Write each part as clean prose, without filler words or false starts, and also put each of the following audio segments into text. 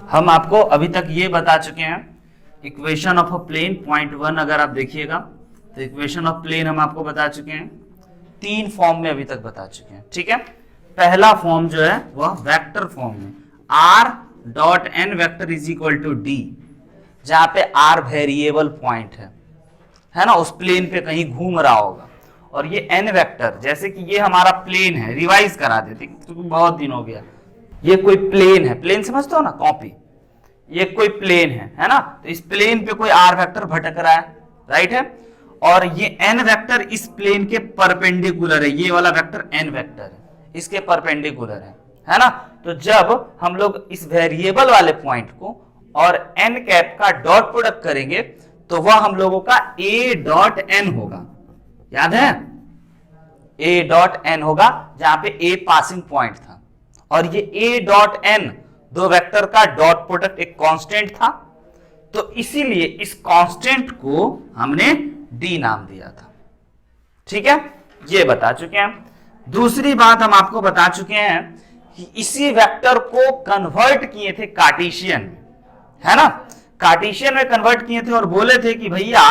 हम आपको अभी तक ये बता चुके हैं equation of a plane, point 1 अगर आप देखिएगा तो इक्वेशन ऑफ प्लेन हम आपको बता चुके हैं, 3 फॉर्म में अभी तक बता चुके हैं। ठीक है, पहला फॉर्म जो है वह वेक्टर फॉर्म में, r dot n vector is equal to d, जहां पे r वेरिएबल पॉइंट है ना, उस प्लेन पे कहीं घूम रहा होगा, और ये n वेक्टर, जैसे कि ये हमारा प्लेन है, रिवाइज करा देते क्योंकि बहुत दिन हो गया, ये कोई प्लेन है, प्लेन समझते हो ना, कॉपी, ये कोई प्लेन है ना, तो इस प्लेन पे कोई r वेक्टर भटक रहा है, राइट है, और ये n वेक्टर इस प्लेन के परपेंडिकुलर है, ये वाला वेक्टर n वेक्टर है, इसके परपेंडिकुलर है ना। तो जब हम लोग इस वेरिएबल वाले पॉइंट को और n कैप का डॉट प्रोडक्ट करेंगे तो वह हम लोगों का a डॉट n होगा, याद है, a डॉट n होगा, जहां पे a पासिंग पॉइंट था, और ये a डॉट n दो वेक्टर का डॉट प्रोडक्ट एक कांस्टेंट था, तो इसीलिए इस कांस्टेंट को हमने d नाम दिया था। ठीक है, ये बता चुके हैं। दूसरी बात हम आपको बता चुके हैं कि इसी वेक्टर को कन्वर्ट किए थे कार्टेशियन में, है ना, कार्टेशियन में कन्वर्ट किए थे और बोले थे कि भैया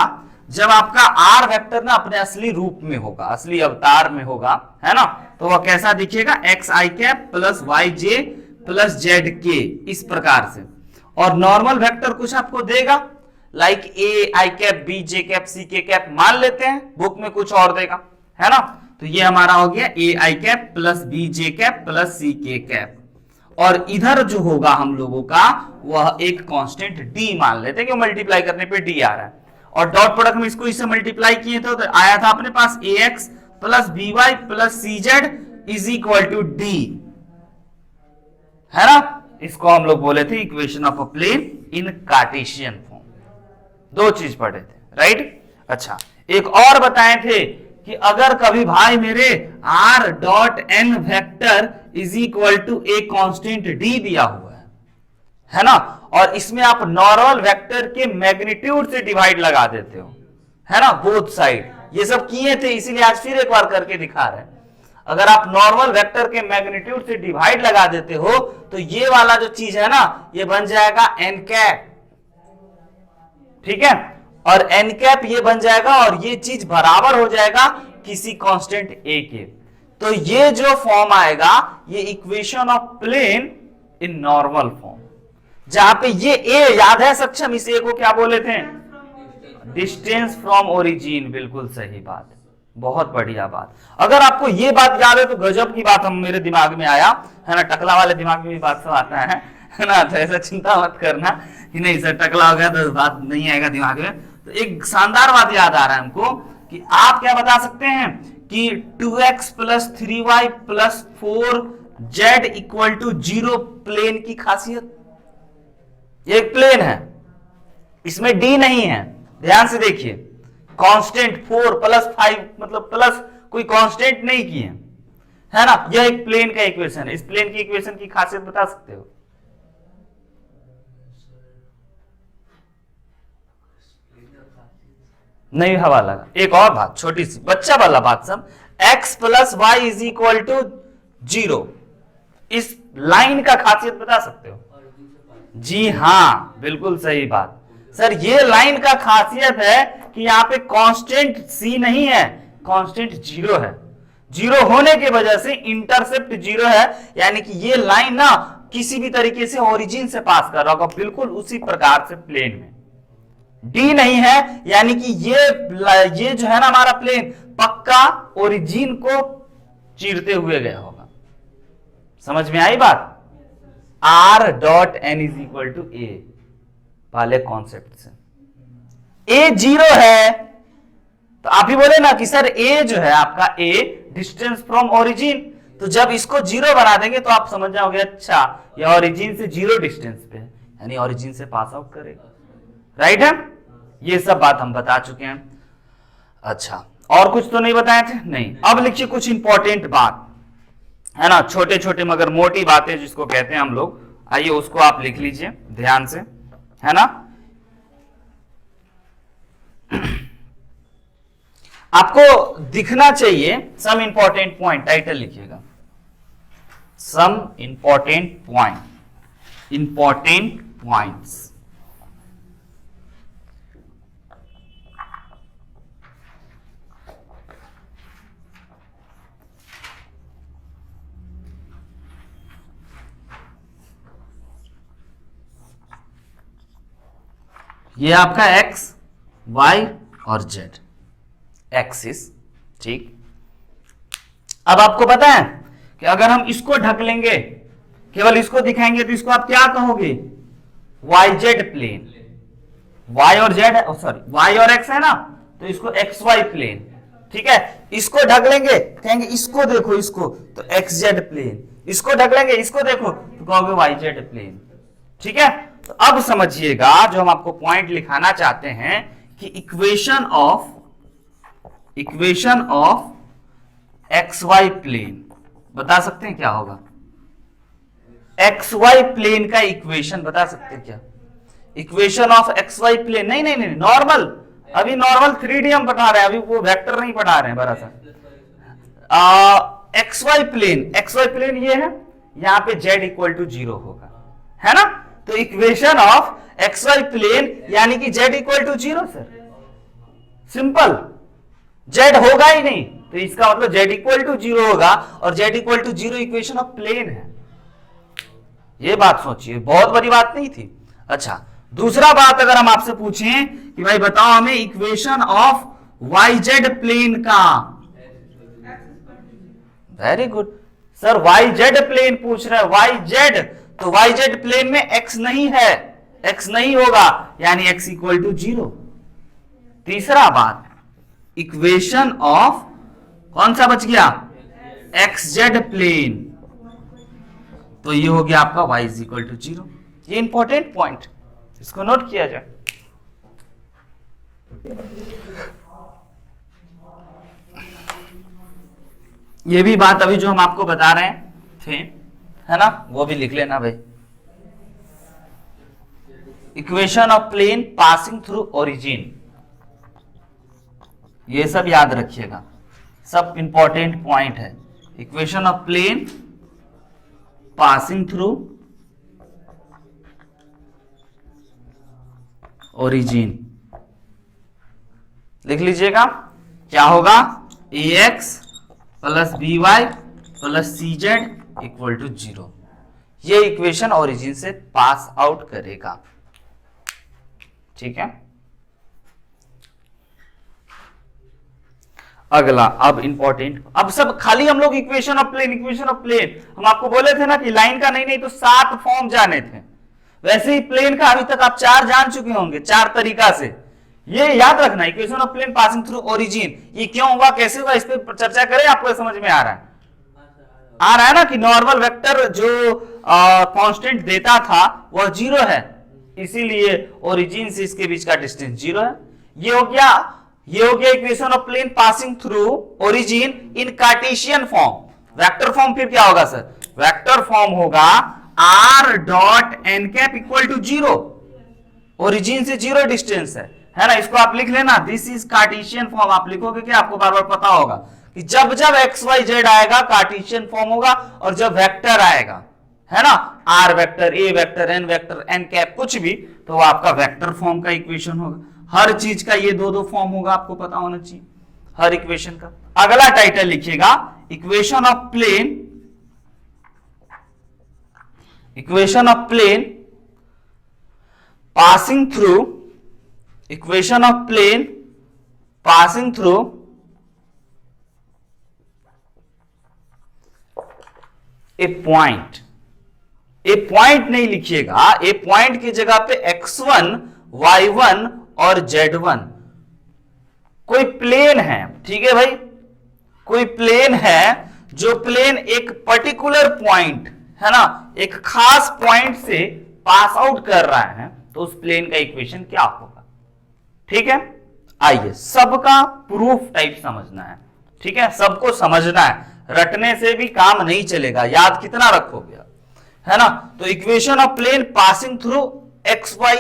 जब आपका r वेक्टर ना अपने असली रूप में होगा, असली अवतार में होगा, है ना, तो वह कैसा दिखेगा, एक्स आई कैप प्लस वाई जे प्लस जेड के, इस प्रकार से, और नॉर्मल वेक्टर कुछ आपको देगा, like a i cap b j cap c k cap, मान लेते हैं बुक में कुछ और देगा, है ना, तो ये हमारा हो गया a i cap plus b j cap plus c k cap, और इधर जो होगा हम लोगों का वह एक कांस्टेंट d मान लेते हैं कि मल्टीप्लाई करने पे d आ रहा है, और डॉट प्रोडक्ट में इसको इससे मल्टीप्लाई किए थे तो आया था अपने पास ax plus by plus cz is equal to d, है ना, इसको हम लोग बोले थे equation of a plane in Cartesian form. दो चीज पढ़े थे, राइट। अच्छा, एक और बताए थे कि अगर कभी भाई मेरे r dot n vector is equal to a constant d दिया हुआ है ना, और इसमें आप नॉर्मल वेक्टर के मैग्नीट्यूड से डिवाइड लगा देते हो, है ना, बोथ साइड, ये सब किए थे, इसीलिए आज फिर एक बार करके दिखा रहे हैं। अगर आप नॉर्मल वेक्टर के मैग्नीट्यूड से डिवाइड लगा देते हो तो ये वाला जो चीज है ना, ये बन जाएगा n कैप, ठीक है, और n कैप ये बन जाएगा, और ये चीज बराबर हो जाएगा किसी कांस्टेंट a के, तो ये जो फॉर्म आएगा ये equation of plane in normal form, जहां पे ये a याद है सक्षम, इस a को क्या बोले थे, डिस्टेंस फ्रॉम ओरिजिन, बिल्कुल सही बात, बहुत बढ़िया बात। अगर आपको ये बात याद है तो गजब की बात हम मेरे दिमाग में आया, है ना, टकला वाले दिमाग में भी बात सब आता है ना, तो ऐसा चिंता मत करना कि नहीं सर टकला हो गया तो बात नहीं आएगा दिमाग में। तो एक शानदार बात याद आ रहा है हमको कि आप क्या बता सकते हैं कि 2x plus 3y plus 4z equal to 0 plane की खासियत, ये एक प्लेन है, इसमें d नहीं है, ध्यान से देखिए, कांस्टेंट 4 प्लस 5 मतलब प्लस कोई कांस्टेंट नहीं किए, है ना, यह एक प्लेन का इक्वेशन है। इस प्लेन की इक्वेशन की खासियत बता सकते हो? नहीं हवा लगा। एक और बात, छोटी सी बच्चा वाला बात, सब x plus y is equal to 0, इस लाइन का खासियत बता सकते हो? जी हाँ, बिल्कुल सही बात सर, ये लाइन का खासियत है कि यहाँ पे कांस्टेंट c नहीं है, कांस्टेंट 0 है, 0 होने की वजह से इंटरसेप्ट 0 है, यानी कि ये लाइन ना किसी भी तरीके से ओरिजिन से पास कर रहा होगा, बिल्कुल उसी प्रकार से प्लेन में d नहीं है, यानी कि ये जो है ना हमारा प्लेन पक्का ओरिजिन को चीरते हुए गया होगा। समझ में आई बात? r dot n is equal to a वाले कॉन्सेप्ट से, a 0 है तो आप ही बोले ना कि सर a जो है आपका a डिस्टेंस फ्रॉम ओरिजिन, तो जब इसको 0 बना देंगे तो आप समझ जाओगे अच्छा ये ओरिजिन से 0 डिस्टेंस पे है, यानी ओरिजिन से पास आउट करेगा, राइट है। ये सब बात हम बता चुके हैं। अच्छा, और कुछ तो नहीं बताए थे? नहीं। अब लिखिए कुछ इंपॉर्टेंट बात, है ना, छोटे छोटे मगर मोटी बातें जिसको कहते हैं हम लोग, आइए उसको आप लिख लीजिए ध्यान से, है ना। आपको दिखना चाहिए सम इंपॉर्टेंट पॉइंट, टाइटल लिखिएगा some important point, important points. ये आपका एक्स, वाई और जेड एक्सिस, ठीक। अब आपको पता है कि अगर हम इसको ढक लेंगे, केवल इसको दिखाएंगे, तो इसको आप क्या कहोगे? Y z plane. वाई और जेड, सॉरी वाई और एक्स है ना, तो इसको एक्स वाई प्लेन, ठीक है। इसको ढक लेंगे, कहेंगे इसको देखो, इसको तो एक्स जेड प्लेन। इसको ढक लेंगे, इसको देखो तो कहोगे वाई जेड प्लेन, ठीक है। तो अब समझिएगा, जो हम आपको पॉइंट लिखाना चाहते हैं कि equation of x y plane, बता सकते हैं क्या होगा? एक्स वाई प्लेन का इक्वेशन बता सकते हैं क्या? Equation of x y plane, नहीं, नॉर्मल, अभी नॉर्मल 3D हम पढ़ा रहे हैं, अभी वो वेक्टर नहीं पढ़ा रहे हैं। बड़ा सा एक्स वाई प्लेन ये है, यहां पे जेड इक्वल टू 0 होगा, है ना। तो equation of x y plane यानी कि z equal to 0 sir, simple. Z होगा ही नहीं, तो इसका मतलब जेड इक्वल टू 0 होगा, और z equal to 0 equation of plane है। ये बात सोचिए, बहुत बड़ी बात नहीं थी। अच्छा, दूसरा बात अगर हम आपसे पूछें कि भाई बताओ हमें equation of y z plane का, very good sir, y z plane पूछ रहे हैं, वाई जेड, तो वाई जेड प्लेन में एक्स नहीं है, एक्स नहीं होगा, यानी एक्स इक्वल टू 0। तीसरा बात, इक्वेशन ऑफ कौन सा बच गया? एक्स जेड प्लेन, तो ये हो गया आपका y इज इक्वल टू 0। ये इंपॉर्टेंट पॉइंट, इसको नोट किया जाए। ये भी बात अभी जो हम आपको बता रहे थे, है ना, वो भी लिख लेना भाई। Equation of plane passing through origin, ये सब याद रखिएगा, सब इंपॉर्टेंट पॉइंट है। Equation of plane passing through origin, लिख लीजिएगा। क्या होगा? ax plus B Y plus C z equal to 0। ये इक्वेशन ओरिजिन से पास आउट करेगा, ठीक है। अगला, अब इंपॉर्टेंट, अब सब खाली हम लोग इक्वेशन ऑफ प्लेन, हम आपको बोले थे ना कि लाइन का नहीं तो 7 फॉर्म जाने थे, वैसे ही प्लेन का अभी तक आप 4 जान चुके होंगे, 4 तरीका से। ये याद रखना, equation of plane passing through origin, ये क्यों हुआ, कैसे हुआ, इस पर चर्चा करें। आपको समझ में आ रहा है ना कि नॉर्मल वेक्टर जो कांस्टेंट देता था वह 0 है, इसीलिए ओरिजिन से इसके बीच का डिस्टेंस 0 है। ये हो गया equation of plane passing through origin in Cartesian form. Vector form फिर क्या होगा सर? वेक्टर फॉर्म होगा r dot n cap equal to 0, origin से 0 डिस्टेंस है ना। इसको आप लिख लेना, दिस इज कार्टेशियन फॉर्म। आप लिखोगे कि आपको बार बार पता होगा कि जब एक्स वाई जेड आएगा कार्टेशियन फॉर्म होगा, और जब वेक्टर आएगा, है ना, r vector, a vector, n cap, कुछ भी, तो वो आपका वेक्टर फॉर्म का इक्वेशन होगा। हर चीज का ये 2-2 फॉर्म होगा, आपको पता होना चाहिए हर इक्वेशन का। अगला टाइटल लिखिएगा, equation of plane passing through, equation of plane passing through a point. A point नहीं लिखिएगा, ए पॉइंट की जगह पे x1, y1 और z1 कोई प्लेन है, ठीक है भाई, कोई प्लेन है, जो प्लेन एक पर्टिकुलर पॉइंट, है ना, एक खास पॉइंट से पास आउट कर रहा है, तो उस प्लेन का इक्वेशन क्या होगा, ठीक है। आइए, सबका प्रूफ टाइप समझना है, ठीक है, सबको समझना है, रटने से भी काम नहीं चलेगा, याद कितना रखोगे, है ना। तो equation of plane passing through x Y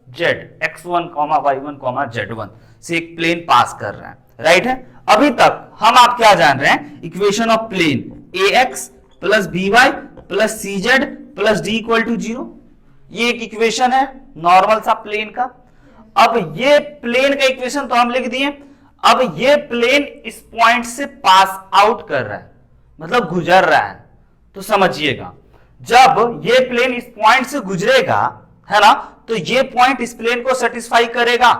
z, x1, y1, z1 से एक प्लेन पास कर रहा है, राइट है। अभी तक हम आप क्या जान रहे हैं? Equation of plane ax plus by plus cz plus d equal to 0, ये एक इक्वेशन है नॉर्मल सा प्लेन का। अब ये प्लेन का इक्वेशन तो हम लिख दिए। अब ये प्लेन इस पॉइंट से पास आउट कर रहा है, मतलब गुजर रहा है। तो समझिएगा, जब ये प्लेन इस पॉइंट से गुजरेगा, है ना, तो ये पॉइंट इस प्लेन को सेटिस्फाई करेगा।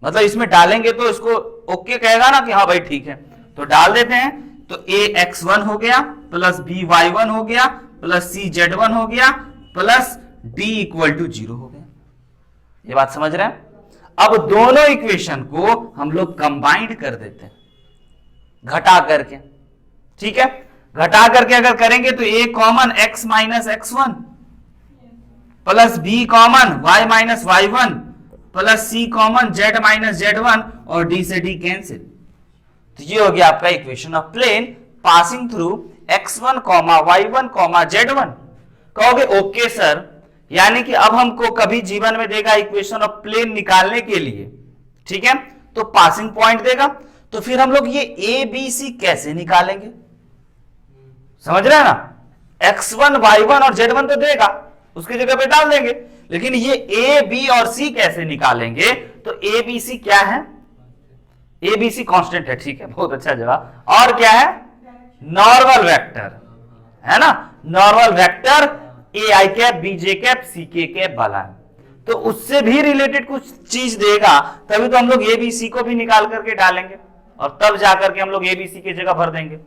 मतलब इसमें डालेंगे तो इसको ओके कहेगा ना कि हाँ भाई ठीक है, तो डाल देते हैं। तो a x1 हो गया प्लस b y1 हो गया प्लस c z1 हो गया प्लस d इक्वल टू 0 हो गया। ये बात समझ रहे हैं? अब दोनों इक्वेशन को हम लोग कंबाइंड कर देते हैं घटा करके। ठीक है, घटा करके अगर करेंगे तो a common x minus x1 plus b common y minus y1 plus c common z minus z1 और d से d कैंसिल। तो ये हो गया आपका equation of plane passing through x1 y1 z1। कहोगे ओके सर, यानी कि अब हमको कभी जीवन में देगा इक्वेशन ऑफ प्लेन निकालने के लिए, ठीक है, तो पासिंग पॉइंट देगा। तो फिर हम लोग ये ए बी सी कैसे निकालेंगे? समझ रहे हैं ना? x1 y1 और z1 तो देगा, उसकी जगह पे डाल देंगे। लेकिन ये ए बी और सी कैसे निकालेंगे? तो ए बी सी क्या है? ए बी सी कॉन्स्टेंट है, ठीक है, बहुत अच्छा जवाब। और क्या है? नॉर्मल वेक्टर, है ना, normal vector a i cap b j cap c k cap वाला है। तो उससे भी रिलेटेड कुछ चीज देगा, तभी तो हम लोग ए बी सी को भी निकाल करके डालेंगे और तब जाकर के हम लोग ए बी सी की जगह भर देंगे।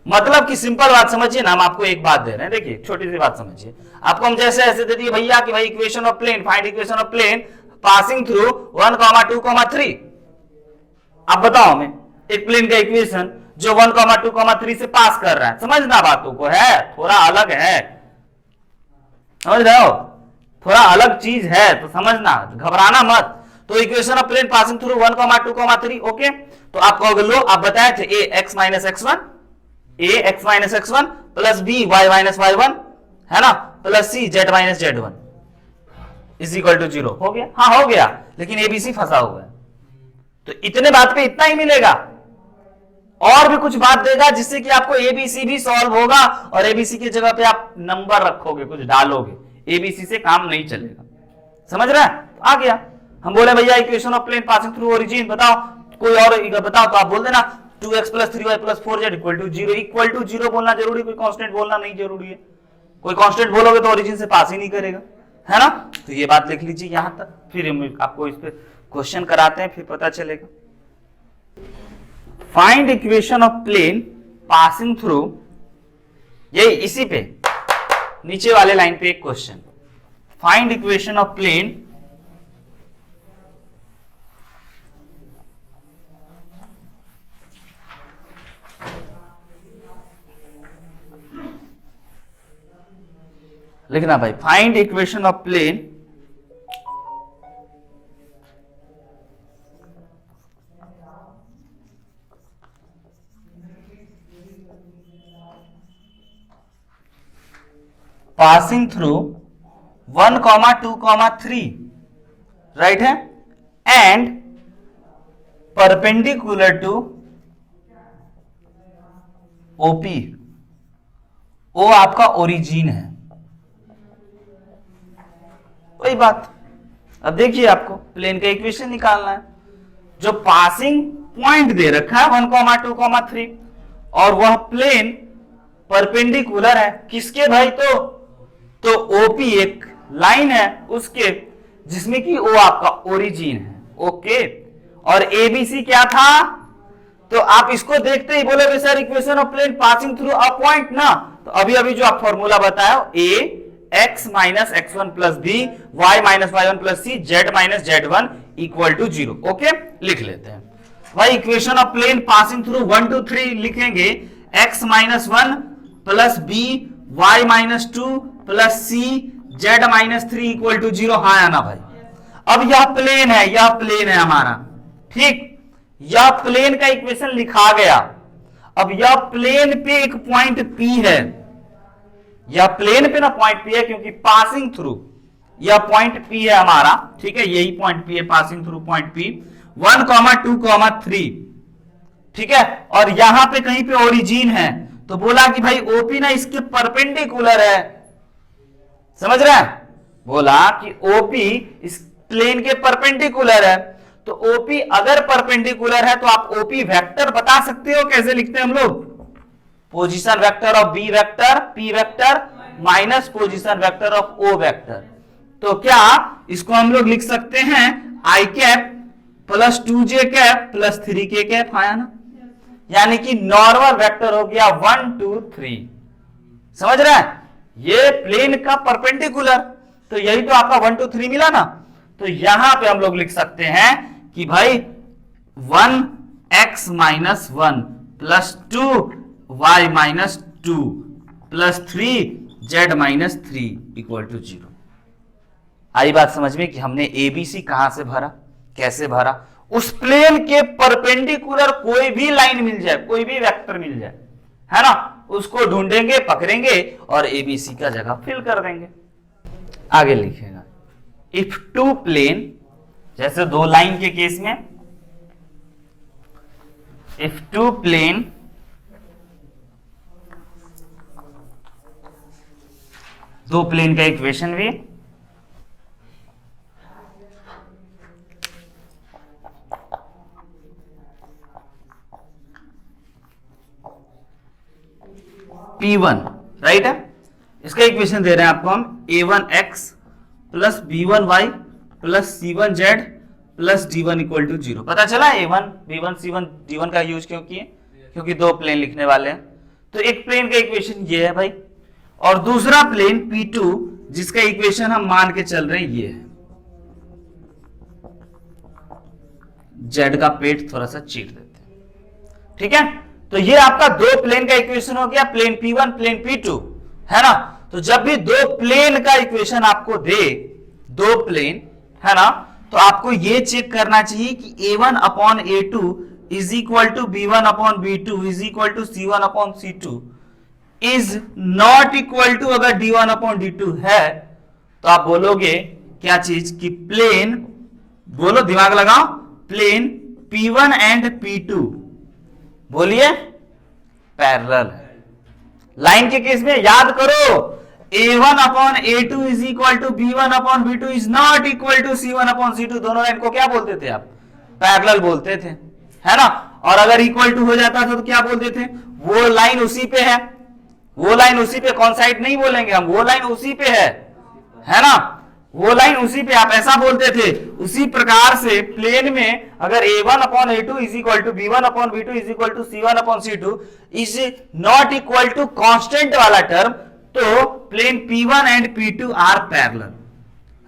मतलब कि सिंपल बात समझिए ना, हम आपको एक बात दे रहे हैं, देखिए छोटी सी बात समझिए। आपको हम जैसे ऐसे दे दिए भैया कि भाई equation of plane, find equation of plane passing through 1, 2, 3। अब बताओ हमें एक प्लेन का इक्वेशन जो 1, 2, 3 से पास कर रहा है। समझना बातों को, है थोड़ा अलग है, समझ रहे हो, थोड़ा अलग चीज है, तो समझना, घबराना मत। तो equation of plane passing through 1, 2, 3, okay. तो आप कहोगे लो, आप बताए थे a x minus x1 plus b y minus y1, है ना, plus c z minus z1 is equal to 0। हो गया? हाँ हो गया, लेकिन एबीसी फंसा हुआ है। तो इतने बात पे इतना ही मिलेगा, और भी कुछ बात देगा जिससे कि आपको एबीसी भी सॉल्व होगा और एबीसी की जगह पे आप नंबर रखोगे, कुछ डालोगे, एबीसी से काम नहीं चलेगा। समझ रहे हैं? तो आ गया। हम बोले भैया equation of plane passing through origin बताओ, कोई और बताओ तो आप बोल देना 2x plus 3y plus 4z equal to 0। Equal to 0 बोलना जरूरी, कोई कांस्टेंट बोलना नहीं जरूरी है। कोई कांस्टेंट बोलोगे तो ओरिजिन से पास ही नहीं करेगा, है ना। तो ये बात लिख लीजिए यहां तक, फिर हम आपको इस पे क्वेश्चन कराते हैं, फिर पता चलेगा। Find equation of plane passing through, यही इसी पे नीचे वाले लाइन पे एक question, find equation of plane लिखना भाई, find equation of plane passing through 1, 2, 3, right है, and perpendicular to OP. O आपका ओरिजिन है, वही बात। अब देखिए आपको प्लेन का इक्वेशन निकालना है, जो पासिंग पॉइंट दे रखा है 1, 2, 3, और वह प्लेन परपेंडिकुलर है किसके भाई? तो ओपी एक लाइन है उसके, जिसमें कि ओ आपका ओरिजिन है, ओके। और एबीसी क्या था? तो आप इसको देखते ही बोलोगे sir equation of plane passing through a point ना, तो अभी जो आप फॉर्मूला बताया a x minus x1 plus b y minus y1 plus c z minus z1 equal to 0, okay. लिख लेते हैं भाई equation of plane passing through 1, 2, 3 लिखेंगे x minus 1 plus b y minus 2 plus c z minus 3 equal to 0। हाँ या ना भाई? अब यह प्लेन है, यह प्लेन है हमारा, ठीक, यह प्लेन का इक्वेशन लिखा गया। अब यह प्लेन पे एक पॉइंट P है, यह प्लेन पे ना पॉइंट P है, क्योंकि पासिंग थ्रू यह पॉइंट P है हमारा, ठीक है, यही पॉइंट P है, पासिंग थ्रू पॉइंट P 1, 2, 3, ठीक है। और यहां पे कहीं पे ओरिजिन है, तो बोला कि भाई ओपी ना इसके परपेंडिकुलर है, समझ रहे हैं? बोला कि ओपी इस प्लेन के परपेंडिकुलर है, तो ओपी अगर परपेंडिकुलर है तो आप ओपी वेक्टर बता सकते हो। कैसे लिखते हैं हम लोग? Position vector of b vector p vector minus position vector of o vector. तो क्या इसको हम लोग लिख सकते हैं i cap plus 2j cap plus 3k cap, आया ना? यानी कि नॉर्मल वेक्टर हो गया 1 2 3। समझ रहे हैं? ये प्लेन का परपेंडिकुलर, तो यही तो आपका 1 2 3 मिला ना। तो यहां पे हम लोग लिख सकते हैं कि भाई 1x minus 1 plus 2y minus 2 plus 3z minus 3 equal to 0। आई बात समझ में कि हमने एबीसी कहां से भरा, कैसे भरा? उस प्लेन के परपेंडिकुलर कोई भी लाइन मिल जाए, कोई भी वेक्टर मिल जाए, है ना, उसको ढूंढेंगे, पकड़ेंगे और एबीसी का जगह फिल कर देंगे। आगे लिखेगा इफ टू प्लेन, जैसे दो लाइन के केस में, इफ टू प्लेन दो प्लेन का इक्वेशन भी P1 राइट है, इसका इक्वेशन दे रहे हैं आपको हम a1x plus b1y plus c1z plus d1 equal to 0। पता चला a1 b1 c1 d1 का यूज क्यों किए? क्योंकि दो प्लेन लिखने वाले हैं। तो एक प्लेन का इक्वेशन ये है भाई, और दूसरा प्लेन P2 जिसका इक्वेशन हम मान के चल रहे हैं ये है। z का पेट थोड़ा सा चीर देते हैं, ठीक है? तो ये आपका दो प्लेन का इक्वेशन हो गया, प्लेन P1 प्लेन P2, है ना? तो जब भी दो प्लेन का इक्वेशन आपको दे, दो प्लेन, है ना, तो आपको ये चेक करना चाहिए कि a1 upon a2 is equal to b1 upon b2 is equal to c1 upon c2 is not equal to, अगर d1 अपॉन d2 है तो आप बोलोगे क्या चीज कि प्लेन, बोलो दिमाग लगाओ, प्लेन P1 एंड P2 बोलिए पैरेलल है। लाइन के केस में याद करो a1 upon a2 is equal to b1 upon b2 is not equal to c1 upon c2। दोनों लाइन को क्या बोलते थे आप? पैरेलल बोलते थे, है ना? और अगर इक्वल टू हो जाता था तो क्या बोलते थे? वो लाइन उसी पे है, वो लाइन उसी पे, कौन साइड नहीं बोलेंगे हम, वो लाइन उसी पे है ना? वो लाइन उसी पे, आप ऐसा बोलते थे। उसी प्रकार से प्लेन में अगर a1 upon a2 is equal to b1 upon b2 is equal to c1 upon c2 is not equal to constant वाला टर्म, तो plane P1 and P2 are parallel,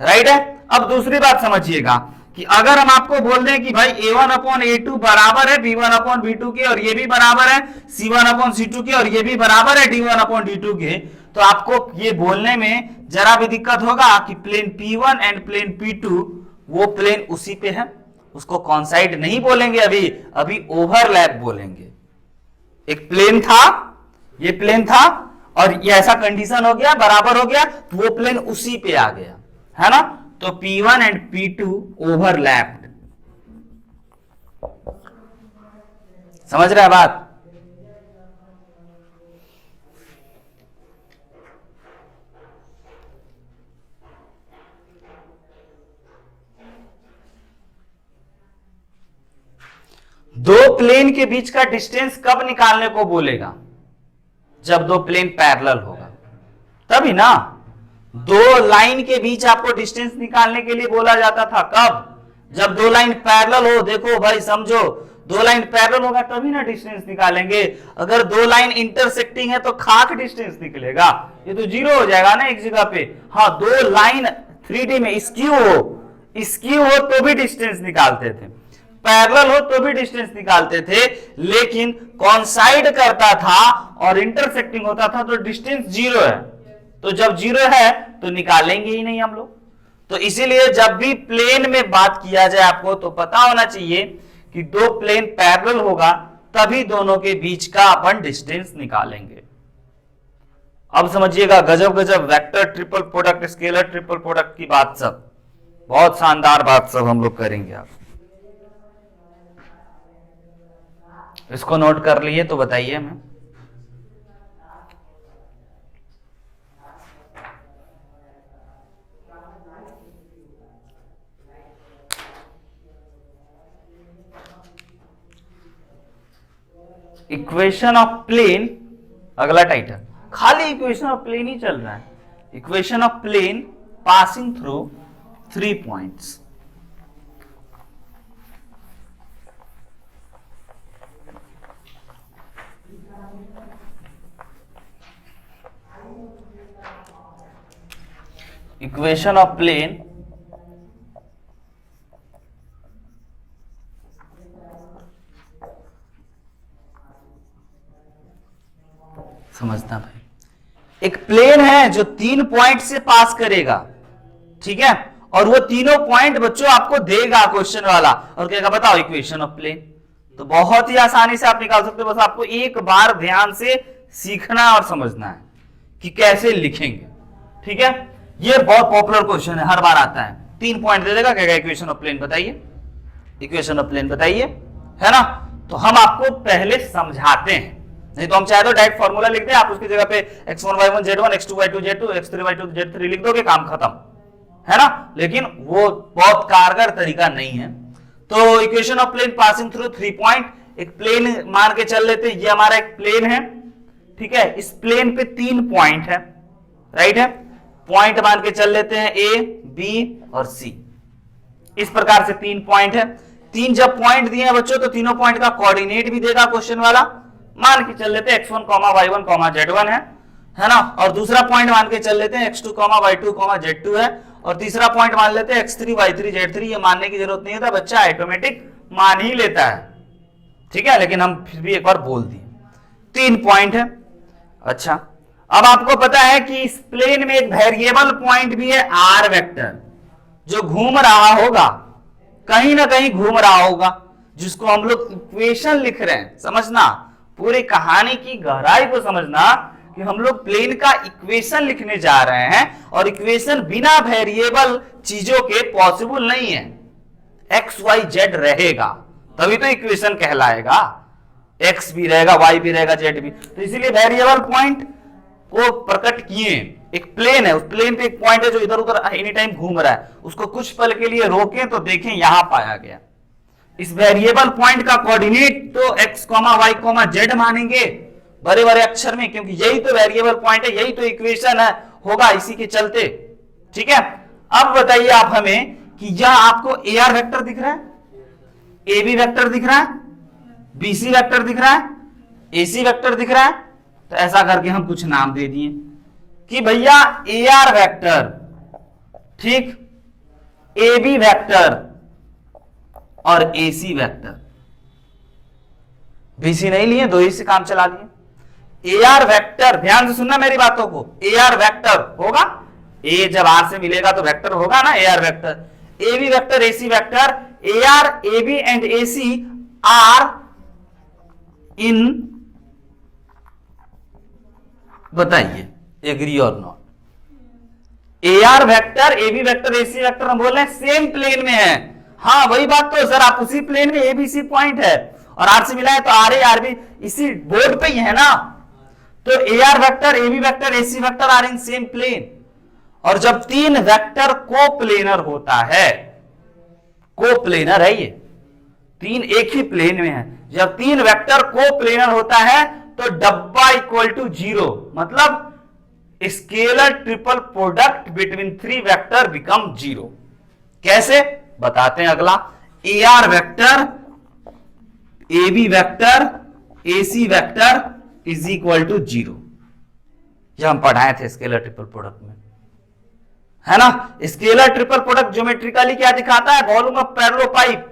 right है? अब दूसरी बात समझिएगा कि अगर हम आपको बोल दें कि भाई a1 अपॉन a2 बराबर है b1 अपॉन b2 के, और ये भी बराबर है c1 अपॉन c2 के, और ये भी बराबर है d1 अपॉन d2 के, तो आपको ये बोलने में जरा भी दिक्कत होगा कि plane P1 and plane P2 वो प्लेन उसी पे है, उसको कॉन्साइड नहीं बोलेंगे, अभी ओवरलैप बोलेंगे। एक प्लेन था, ये प्लेन था, और ये ऐसा कंडीशन हो गया, बराबर हो गया, तो वो प्लेन उसी पे आ गया, है ना? तो P1 एंड P2 ओवरलैप्ड। समझ रहे हैं बात? दो प्लेन के बीच का डिस्टेंस कब निकालने को बोलेगा? जब दो प्लेन पैरेलल होगा तभी ना। दो लाइन के बीच आपको डिस्टेंस निकालने के लिए बोला जाता था, कब? जब दो लाइन पैरेलल हो। देखो भाई समझो, दो लाइन पैरेलल होगा तभी ना डिस्टेंस निकालेंगे। अगर दो लाइन इंटरसेक्टिंग है तो खाक डिस्टेंस निकलेगा, ये तो जीरो हो जाएगा ना एक जगह पे। हाँ, दो लाइन 3D में स्क्यू हो तो भी डिस्टेंस निकालते थे, पैरेलल हो तो भी डिस्टेंस निकालते थे, लेकिन कॉन्साइड करता था और इंटरसेक्टिंग होता था तो डिस्टेंस जीरो है। तो जब जीरो है तो निकालेंगे ही नहीं हम लोग। तो इसीलिए जब भी प्लेन में बात किया जाए आपको तो पता होना चाहिए कि दो प्लेन पैरेलल होगा तभी दोनों के बीच का अपन डिस्टेंस निकालेंगे। अब समझिएगा, गजब गजब vector triple product, scalar triple product की बात, सब बहुत शानदार बात सब हम लोग करेंगे। आप इसको नोट कर लिए तो बताइए हमें। इक्वेशन ऑफ प्लेन, अगला टाइटल, खाली इक्वेशन ऑफ प्लेन ही चल रहा है। Equation of plane passing through 3 points. Equation of plane समझना भाई, एक प्लेन है जो 3 पॉइंट से पास करेगा, ठीक है, और वो तीनों पॉइंट बच्चों आपको देगा क्वेश्चन वाला, और कहेगा बताओ इक्वेशन ऑफ प्लेन। तो बहुत ही आसानी से आप निकाल सकते हो, बस आपको एक बार ध्यान से सीखना और समझना है कि कैसे लिखेंगे, ठीक है। ये बहुत पॉपुलर क्वेश्चन है, हर बार आता है। 3 पॉइंट दे देगा, कहेगा इक्वेशन ऑफ प्लेन बताइए, इक्वेशन ऑफ प्लेन बताइए, है ना। तो हम आपको पहले समझाते हैं, नहीं तो हम चाहे तो डायरेक्ट फॉर्मूला लिख दें, आप उसकी जगह पे x1 y1 z1 x2 y2 z2 x3 y2 z3 लिख दोगे, काम खत्म, है ना। लेकिन वो बहुत कारगर तरीका नहीं है। तो equation of plane passing through 3 point, एक प्लेन मान के चल लेते हैं, ये हमारा एक प्लेन है, ठीक है। इस प्लेन पे 3 पॉइंट है, राइट है, पॉइंट मान के चल लेते हैं A, B और C। इस प्रकार से 3 पॉइंट है। 3 जब पॉइंट दिए हैं बच्चों, तो तीनों पॉइंट का कोऑर्डिनेट भी देगा क्वेश्चन वाला। मान के चल लेते हैं x1, y1, z1 है ना। और दूसरा पॉइंट मान के चल लेते हैं x2, y2, z2 है। और तीसरा पॉइंट मान लेते हैं x3, y3, z3। ये मानने की जरूरत नहीं होता, बच्चा ऑटोमेटिक मान ही लेता है, ठीक है। लेकिन हम फिर भी एक बार बोल दिए 3 पॉइंट है। अच्छा, अब आपको पता है कि इस प्लेन में एक वेरिएबल पॉइंट भी है r वेक्टर, जो घूम रहा होगा, कहीं ना कहीं घूम रहा होगा, जिसको हम लोग इक्वेशन लिख रहे हैं। समझना, पूरी कहानी की गहराई को समझना कि हम लोग प्लेन का इक्वेशन लिखने जा रहे हैं, और इक्वेशन बिना वेरिएबल चीजों के पॉसिबल नहीं है। एक्स वाई जेड रहेगा तभी तो इक्वेशन कहलाएगा, एक्स भी रहेगा, वाई भी रहेगा, जेड भी। तो इसीलिए वेरिएबल पॉइंट को प्रकट किए। एक प्लेन है, उस प्लेन पे एक पॉइंट है जो इधर उधर एनी टाइम घूम रहा है, उसको कुछ पल के लिए रोकें तो देखें यहां पाया गया। इस वेरिएबल पॉइंट का कोऑर्डिनेट तो x, y, z मानेंगे बड़े बड़े अक्षर में, क्योंकि यही तो वेरिएबल पॉइंट है, यही तो इक्वेशन है, होगा इसी के चलते, ठीक है। अब बताइए आप हमें कि यह आपको AR वेक्टर दिख रहा है, AB वेक्टर दिख रहा है, BC वेक्टर दिख रहा है, AC वेक्टर दिख रहा है। तो ऐसा करके हम कुछ नाम दे दिए कि भैया AR वेक्टर, ठीक, AB वेक्टर और AC वेक्टर। BC नहीं लिए, 2 ही से काम चला लिए। AR वेक्टर, ध्यान से सुनना मेरी बातों को, AR वेक्टर होगा, A जब R से मिलेगा तो वेक्टर होगा ना, AR vector. AB vector, AC vector, AR, AB and AC are in, बताइए agree or not. AR vector, AB vector, AC vector हम बोल रहे हैं सेम प्लेन में है। हाँ वही बात तो सर, आप उसी प्लेन में ABC पॉइंट है और R से मिला है तो RA RB इसी बोर्ड पे ही है ना। तो AR vector, AB vector, AC vector are in same plane. और जब 3 वेक्टर कोप्लेनर होता है, कोप्लेनर है ये, 3 एक ही प्लेन में है, जब 3 वेक्टर कोप्लेनर होता है तो डब्बा इक्वल टू 0, मतलब scalar triple product between 3 vector become 0। कैसे बताते हैं अगला। AR vector, AB vector, AC vector is equal to 0, यह हम पढ़ाए थे स्केलर ट्रिपल प्रोडक्ट में, है ना। स्केलर ट्रिपल प्रोडक्ट ज्योमेट्रिकली क्या दिखाता है, volume of parallel pipe,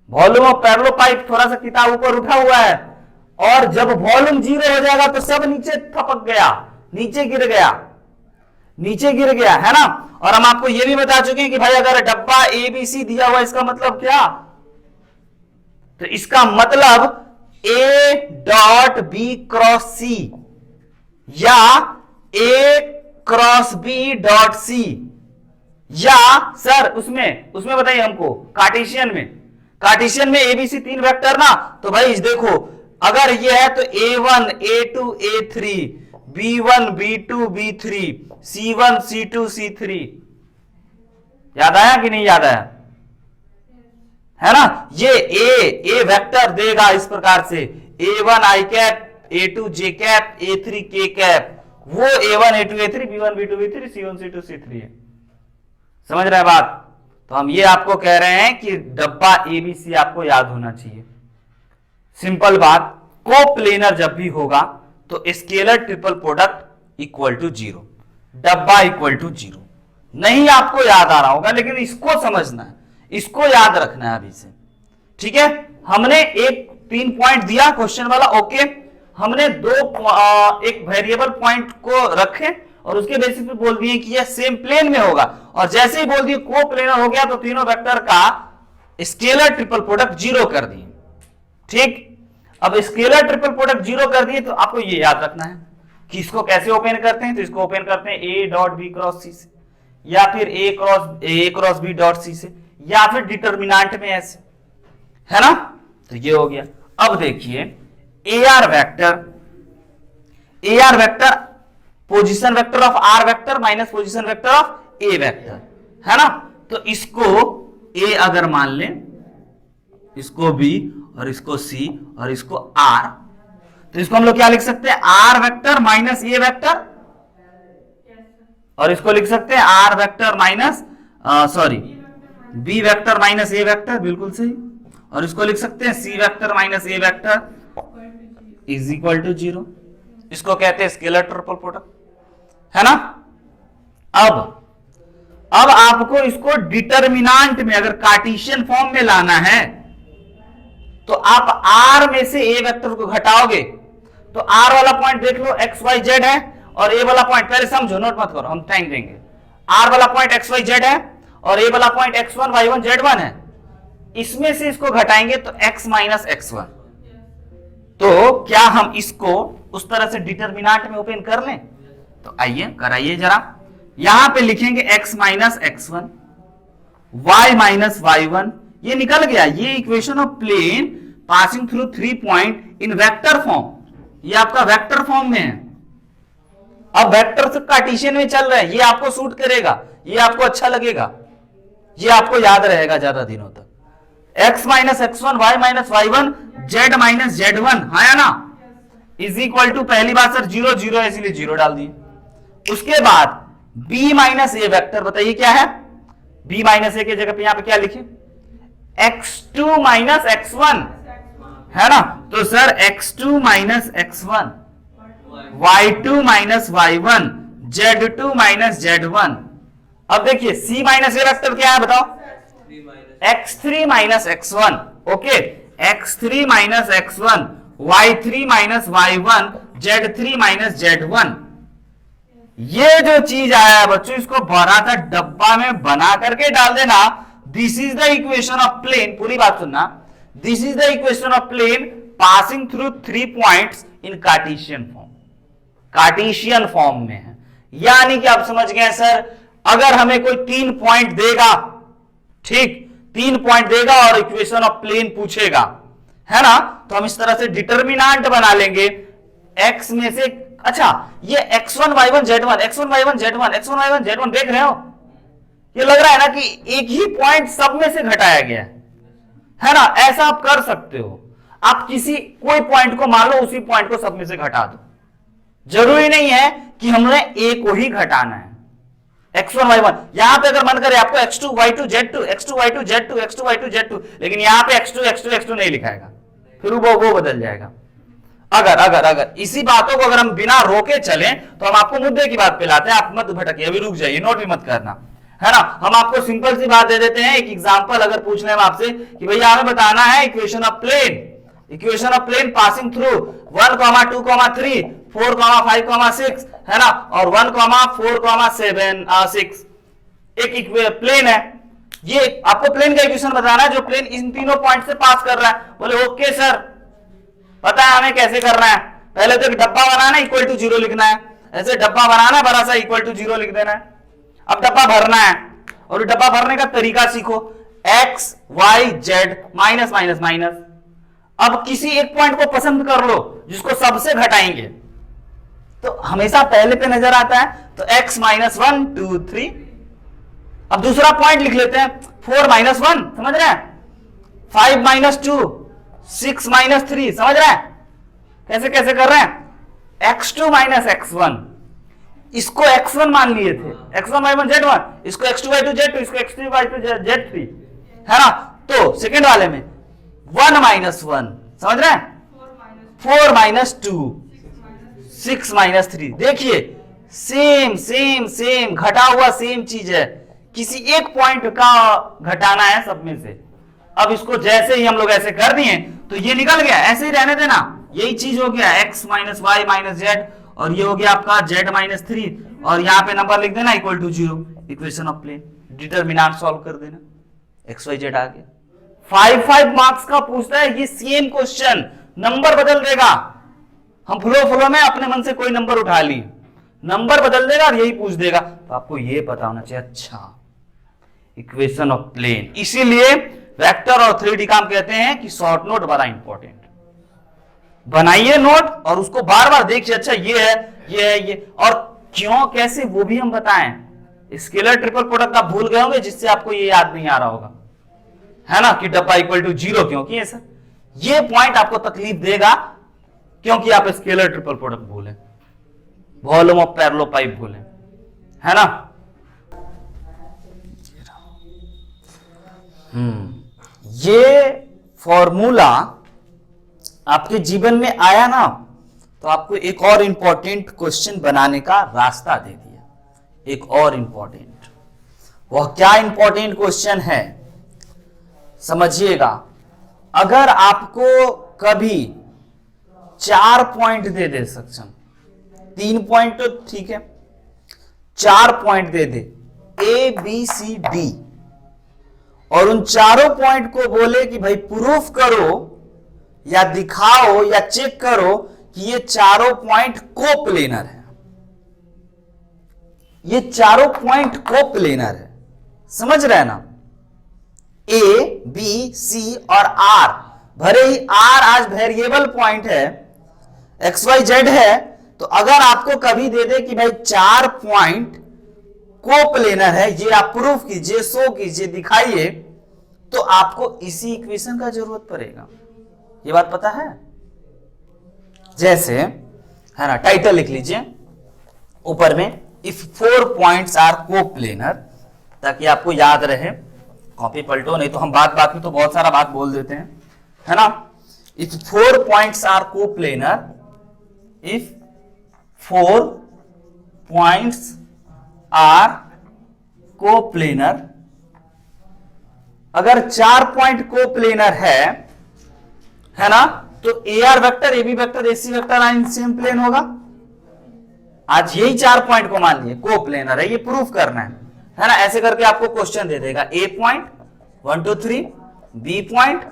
volume of parallel pipe थोड़ा सा किताब ऊपर उठा हुआ है, और जब वॉल्यूम 0 हो जाएगा तो सब नीचे थपक गया, नीचे गिर गया, नीचे गिर गया, है ना। और हम आपको यह भी बता चुके हैं कि भाई अगर डब्बा ABC दिया हुआ, इसका मतलब क्या, तो इसका मतलब A dot B cross C या A cross B dot C, या सर उसमें बताइए हमको कार्टेशियन में ABC 3 वेक्टर ना, तो भाई देखो अगर ये है तो A1 A2 A3 B1 B2 B3 C1 C2 C3, याद आया कि नहीं याद आया, है ना। ये ए वेक्टर देगा इस प्रकार से a1 i cap, a2 j cap, a3 k cap, वो a1 a2 a3 b1 b2 b3 c1 c2 c3 है। समझ रहे हैं बात। तो हम ये आपको कह रहे हैं कि डब्बा एबीसी आपको याद होना चाहिए। सिंपल बात, कोप्लेनर जब भी होगा तो scalar triple product equal to 0, डब्बा इक्वल टू 0। नहीं आपको याद आ रहा होगा, लेकिन इसको समझना है, इसको याद रखना है अभी से, ठीक है। हमने एक 3 पॉइंट दिया क्वेश्चन वाला, ओके। हमने एक वेरिएबल पॉइंट को रखे और उसके बेसिस पे बोल दिए कि यह सेम प्लेन में होगा, और जैसे ही बोल दिए कोप्लेनर हो गया तो तीनों वेक्टर का स्केलर ट्रिपल प्रोडक्ट 0 कर दिए, ठीक। अब स्केलर ट्रिपल प्रोडक्ट 0 कर दिए तो आपको ये याद रखना है कि इसको कैसे ओपन करते हैं। तो इसको ओपन करते हैं a dot B cross C से, या फिर a cross B dot C से, या फिर डिटर्मिनेंट में ऐसे, है ना। तो ये हो गया। अब देखिए AR vector position vector of R vector minus position vector of A vector, है ना। तो इसको A अगर मान लें, इसको B और इसको C और इसको R, तो इसको हम लोग क्या लिख सकते हैं, R vector minus A vector, और इसको लिख सकते हैं R vector minus B vector minus A vector, बिल्कुल सही। और इसको लिख सकते हैं C vector minus A vector is equal to 0। इसको कहते हैं स्केलर ट्रिपल प्रोडक्ट, है ना। अब आपको इसको डिटर्मिनेंट में अगर कार्टेशियन फॉर्म में लाना है तो आप R में से A वेक्टर को घटाओगे तो R वाला पॉइंट देख लो XYZ है, और A वाला पॉइंट, पहले समझो, नोट मत करो, हम टाइम देंगे। R वाला पॉइंट XYZ है और A वाला पॉइंट X1 Y1 Z1 है। इसमें से इसको घटाएंगे तो X माइनस X1। तो क्या हम इसको उस तरह से डिटर्मिनेंट में ओपन कर लें? तो आइए कराइए जरा। यहां पे लिखेंगे x minus x1, y minus y1, ये निकल गया। ये equation of plane passing through 3 point in vector form, ये आपका वेक्टर फॉर्म में है। अब वेक्टर से कार्टेशियन में चल रहे हैं, ये आपको सूट करेगा, ये आपको अच्छा लगेगा, ये आपको याद रहेगा ज्यादा दिनों तक। x minus x1, y minus y1, z minus z1, है ना, इज इक्वल टू, पहली बात सर 0 0 है इसलिए 0 डाल दिए। उसके बाद b माइनस ए वेक्टर, बताइए क्या है, b माइनस ए की जगह पे यहां पे क्या लिखे, x2 माइनस x1, है ना। तो sir x2 minus x1, y2 minus y1, z2 minus z1। अब देखिए c माइनस ए वेक्टर क्या है बताओ, x3 minus x1, okay, x3 minus x1, y3 minus y1, z3 minus z1। ये जो चीज आया है बच्चों, इसको भरा था डब्बा में बना करके डाल देना। This is the equation of plane, पूरी बात सुनना, this is the equation of plane passing through 3 points in Cartesian form, Cartesian form में है। यानी कि आप समझ गए सर, अगर हमें कोई 3 पॉइंट देगा, ठीक, 3 पॉइंट देगा और इक्वेशन ऑफ प्लेन पूछेगा, है ना, तो हम इस तरह से डिटर्मिनेंट बना लेंगे x में से। अच्छा, ये x1 y1 z1, x1 y1 z1, x1 y1 z1 देख रहे हो, ये लग रहा है ना कि एक ही पॉइंट सब में से घटाया गया है ना। ऐसा आप कर सकते हो, आप कोई पॉइंट को मान लो, उसी पॉइंट को सब में से घटा दो। जरूरी नहीं है कि हमने a को ही घटाना है, x1 y1। यहां पे अगर मन करे आपको x2 y2 z2, x2 y2 z2, x2 y2 z2, लेकिन यहां पे x2 x2 x2 नहीं लिखाएगा, फिर वो बदल जाएगा। अगर इसी बातों को अगर हम बिना रोके चलें तो हम आपको मुद्दे की बात पे लाते हैं। आप मत भटकिए, अभी रुक जाइए, नोट भी मत करना, है ना। हम आपको सिंपल सी बात दे देते हैं, एक एग्जांपल अगर पूछ लें आपसे कि भैया हमें बताना है equation of plane passing through 1, 2, 3, 4, 5, 6, है ना, और 1, 4, 7, 6 एक प्लेन है। ये आपको प्लेन का इक्वेशन बताना है जो प्लेन इन तीनों पॉइंट से पास कर रहा है। बोले ओके सर, पता है हमें कैसे करना है। पहले तो एक डब्बा बनाना है, इक्वल टू 0 लिखना है, ऐसे डब्बा बनाना है बड़ा सा, इक्वल टू 0 लिख देना है। अब डब्बा भरना है, और डब्बा भरने का तरीका सीखो, x y z minus minus minus. अब किसी एक पॉइंट को पसंद कर लो जिसको सबसे घटाएंगे, तो हमेशा पहले पे नजर आता है, तो x माइनस 1 2 3। अब दूसरा पॉइंट लिख लेते हैं 4 माइनस 1, समझ रहे हैं, 5 माइनस 2 6 माइनस 3, समझ रहे हैं कैसे कैसे कर रहे हैं। x2 माइनस x1, इसको x1 मान लिए थे, x1 y1 z1, इसको x2 y2 z2, इसको x3 y2 z3, है ना। तो सेकेंड वाले में 1 माइनस 1, समझ रहे हैं, 4 माइनस 2 6 माइनस 3। देखिए सेम सेम सेम घटा हुआ सेम चीज है, किसी एक पॉइंट का घटाना है सब में से। अब इसको जैसे ही हम लोग ऐसे कर दिए तो ये निकल गया, ऐसे ही रहने देना, यही चीज हो गया x minus Y minus Z, और ये हो गया आपका z माइनस 3, और यहाँ पे नंबर लिख देना equal to 0, equation of plane, determinant solve कर देना, एक्स वाई जेड आ गया। 5 मार्क्स का पूछता है ये सेम क्वेश्चन, नंबर बदल देगा, हम फ्लो में अपने मन से कोई नंबर उठा ली, नंबर बदल देगा और यही पूछ देगा, तो आपको ये पता होना चाहिए। अच्छा इक्वेशन ऑफ प्लेन, इसीलिए वेक्टर और 3D का हम कहते हैं कि शॉर्ट नोट बड़ा इंपॉर्टेंट, बनाइए नोट और उसको बार बार देखिए, अच्छा ये है ये है ये, और क्यों कैसे वो भी हम बताएं। स्केलर ट्रिपल प्रोडक्ट आप भूल गए होंगे जिससे आपको ये याद नहीं आ रहा होगा, है ना, कि डब्बा इक्वल टू 0 क्योंकि ऐसा, ये पॉइंट आपको तकलीफ देगा क्योंकि आप स्केलर ट्रिपल प्रोडक्ट भूले, वॉल्यूम ऑफ पैरेलल पाइप भूले, है ना। ये फॉर्मूला आपके जीवन में आया ना तो आपको एक और इंपॉर्टेंट क्वेश्चन बनाने का रास्ता दे दिया, एक और इंपॉर्टेंट। वह क्या इंपॉर्टेंट क्वेश्चन है समझिएगा। अगर आपको कभी 4 पॉइंट दे दे सक्षम, 3 पॉइंट तो ठीक है, 4 point they they A B C D, और उन चारों पॉइंट को बोले कि भाई प्रूफ करो या दिखाओ या चेक करो कि ये चारों पॉइंट कोप्लेनर है, ये चारों पॉइंट कोप्लेनर है, समझ रहे हैं ना। A, B, C और R, भले ही R आज वेरिएबल पॉइंट है, x y z है, तो अगर आपको कभी दे दे कि भाई 4 पॉइंट कोप्लेनर है, ये आप प्रूफ कीजिए, शो कीजिए, दिखाइए, तो आपको इसी इक्वेशन का जरूरत पड़ेगा। ये बात पता है। जैसे है ना, टाइटल लिख लीजिए ऊपर में, इफ 4 पॉइंट्स आर कोप्लेनर, ताकि आपको याद रहे, कॉपी पलटो नहीं तो हम बात में तो बहुत सारा बात बोल देते हैं, है ना। If 4 points are coplanar, if 4 points are coplanar, अगर 4 पॉइंट कोप्लेनर है ना, तो AR vector, AB vector, AC vector line same plane होगा। आज यही 4 पॉइंट को मान लिए कोप्लेनर है, ये प्रूफ करना है ना। ऐसे करके आपको क्वेश्चन दे देगा, A point 1 2 3, B point,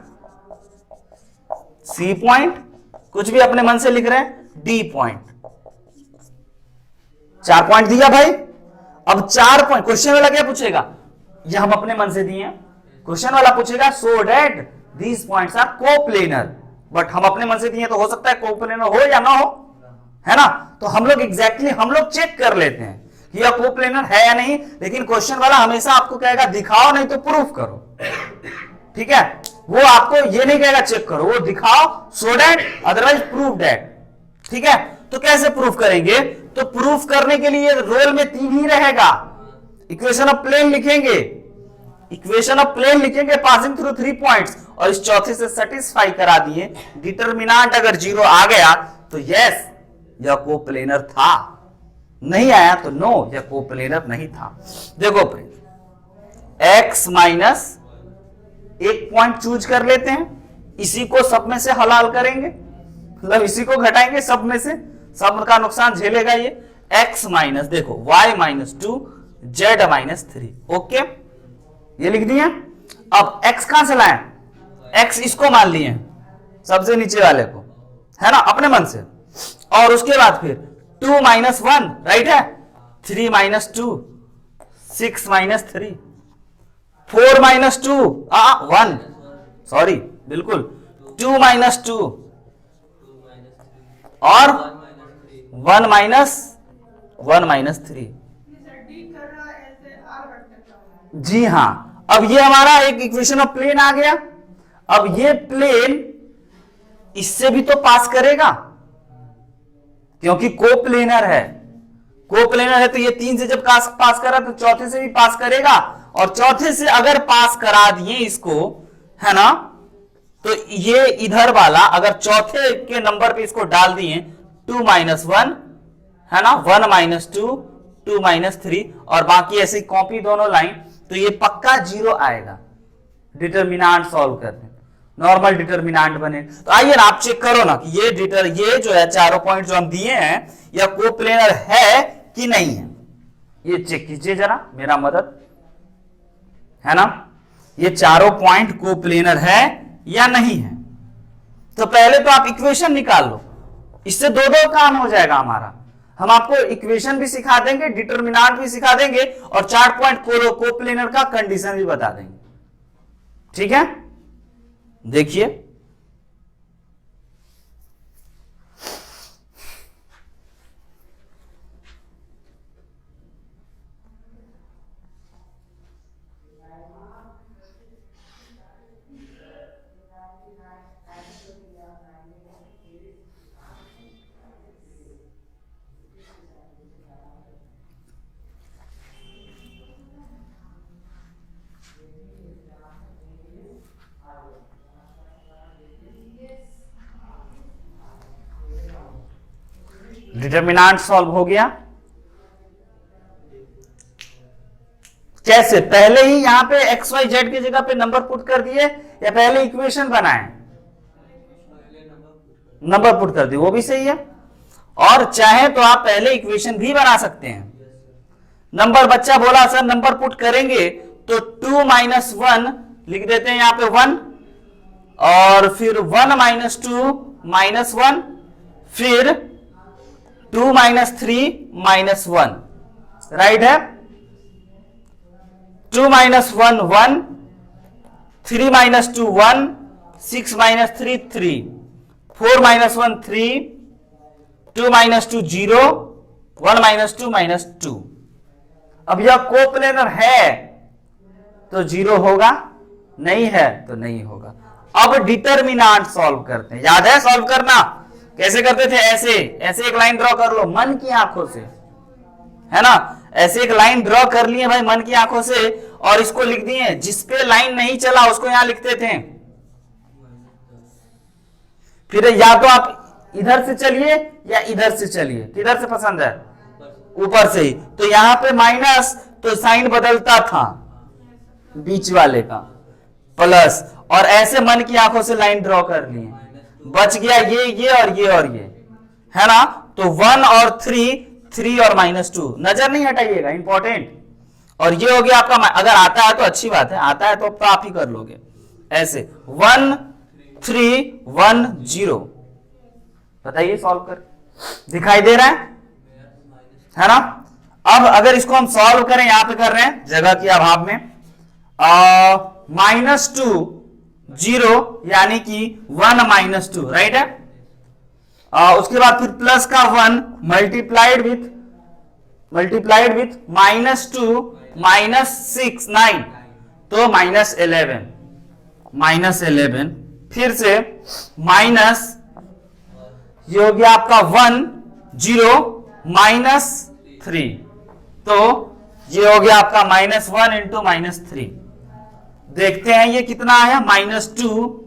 C point, कुछ भी अपने मन से लिख रहे हैं, D पॉइंट। 4 पॉइंट दिया भाई, अब 4 पॉइंट, क्वेश्चन वाला क्या पूछेगा, ये हम अपने मन से दिए, क्वेश्चन वाला पूछेगा so that these points are coplanar, but हम अपने मन से दिए तो हो सकता है कोप्लेनर हो या ना हो, है ना। तो हम लोग एग्जैक्टली हम लोग चेक कर लेते हैं कि यह कोप्लेनर है या नहीं, लेकिन क्वेश्चन वाला हमेशा आपको कहेगा दिखाओ नहीं तो प्रूफ करो, ठीक है। वो आपको ये नहीं कहेगा चेक करो, वो दिखाओ, सो डेट, अदरवाइज प्रूफ डेट, ठीक है। तो कैसे प्रूफ करेंगे, तो प्रूफ करने के लिए रोल में 3 ही रहेगा, इक्वेशन ऑफ प्लेन लिखेंगे, इक्वेशन ऑफ प्लेन लिखेंगे पासिंग थ्रू 3 पॉइंट्स, और इस चौथे से सेटिस्फाई करा दिए, डिटरमिनेंट अगर 0 आ गया तो यस यह कोप्लेनर था, नहीं आया तो नो यह कोप्लेनर नहीं था। देखो x माइनस एक पॉइंट चूज कर लेते हैं, इसी को सब में से हलाल करेंगे, मतलब इसी को घटाएंगे सब में से, सब का नुकसान झेलेगा ये। x माइनस देखो y minus 2 z minus 3, okay ये लिख दिया। अब x कहां से लाए, x इसको मान लिए सबसे नीचे वाले को, है ना, अपने मन से, और उसके बाद फिर 2 माइनस 1 राइट है, 3 माइनस 2, 6 माइनस 3, 4 माइनस 2 1, सॉरी बिल्कुल 2 माइनस 2 और 1 माइनस 3। जी हाँ, अब ये हमारा एक इक्वेशन ऑफ प्लेन आ गया। अब ये प्लेन इससे भी तो पास करेगा, क्योंकि कोप्लेनर है। कोप्लेनर है तो ये 3 से जब पास करा तो चौथे से भी पास करेगा, और चौथे से अगर पास करा दिए इसको, है ना, तो ये इधर वाला अगर चौथे के नंबर पे इसको डाल दिए 2 - 1, है ना, 1 - 2, 2 - 3, और बाकी ऐसे कॉपी दोनों लाइन, तो ये पक्का 0 आएगा। डिटरमिनेंट सॉल्व करते, नॉर्मल डिटरमिनेंट बने। तो आइए ना आप चेक करो ना कि ये जो है चारों पॉइंट जो हम दिए हैं, या कोप्लेनर है कि नहीं है, ये चेक कीजिए जरा, मेरा मदद, है ना। ये चारों पॉइंट कोप्लेनर है या नहीं है। तो पहले तो आप इक्वेशन निकाल लो, इससे दो काम हो जाएगा हमारा। हम आपको इक्वेशन भी सिखा देंगे, डिटरमिनेंट भी सिखा देंगे, और 4 पॉइंट कोप्लेनर का कंडीशन भी बता देंगे। ठीक है, देखिए डिटरमिनेंट सॉल्व हो गया। कैसे, पहले ही यहां पे एक्स वाई जेड की जगह पे नंबर पुट कर दिए, या पहले इक्वेशन बनाए? नंबर पुट कर दिए, वो भी सही है। और चाहे तो आप पहले इक्वेशन भी बना सकते हैं। नंबर बच्चा बोला सर नंबर पुट करेंगे तो 2 - 1 लिख देते हैं यहां पे 1, और फिर 1 - 2 -1, फिर 2 - 3 -1, राइट है। 2 - 1 1, 3 - 2 1, 6 - 3 3, 4 - 1 3, 2 - 2 0, 1 - 2 -2। अब यह कोप्लेनर है तो 0 होगा, नहीं है तो नहीं होगा। अब डिटरमिनेंट सॉल्व करते हैं। याद है सॉल्व करना कैसे करते थे? ऐसे ऐसे एक लाइन ड्रॉ कर लो मन की आंखों से, है ना। ऐसे एक लाइन ड्रॉ कर लिए भाई मन की आंखों से, और इसको लिख दिए। जिसपे लाइन नहीं चला उसको यहां लिखते थे। फिर या तो आप इधर से चलिए या इधर से चलिए, किधर से पसंद है? ऊपर से ही। तो यहां पे माइनस, तो साइन बदलता था बीच वाले का, प्लस, और ऐसे मन की आंखों से लाइन ड्रॉ कर लिए, बच गया ये और ये, है ना। तो 1 और 3 और -2 नजर नहीं हटाइएगा, इंपॉर्टेंट। और ये हो गया आपका, अगर आता है तो अच्छी बात है, आता है तो आप ही कर लोगे ऐसे 1 3 1 0। बताइए सॉल्व कर, दिखाई दे रहा है ना। अब अगर इसको हम सॉल्व करें, यहां पे कर रहे हैं जगह के अभाव में, -2 0 यानी कि 1 - 2, राइट है। उसके बाद फिर प्लस का 1 मल्टीप्लाइड विथ -2 -6 9, तो -11, फिर से माइनस, ये हो गया आपका 1 0 -3, तो ये हो गया आपका -1 × -3। देखते हैं ये कितना आया, -2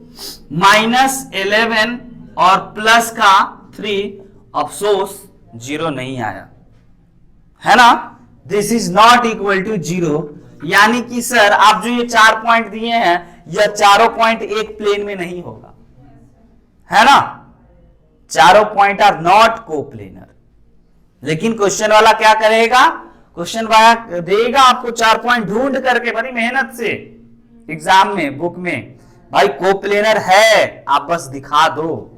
-11 और प्लस का 3। अफसोस 0 नहीं आया, है ना। This is not equal to 0। यानी कि सर आप जो ये 4 पॉइंट दिए हैं, यह चारों पॉइंट एक प्लेन में नहीं होगा, है ना। चारों पॉइंट आर नॉट कोप्लेनर। लेकिन क्वेश्चन वाला क्या करेगा? क्वेश्चन वाला देगा आपको 4 पॉइंट ढूंढ करके, बड़ी मेहनत से एग्जाम में, बुक में, भाई कोप्लेनर है, आप बस दिखा दो।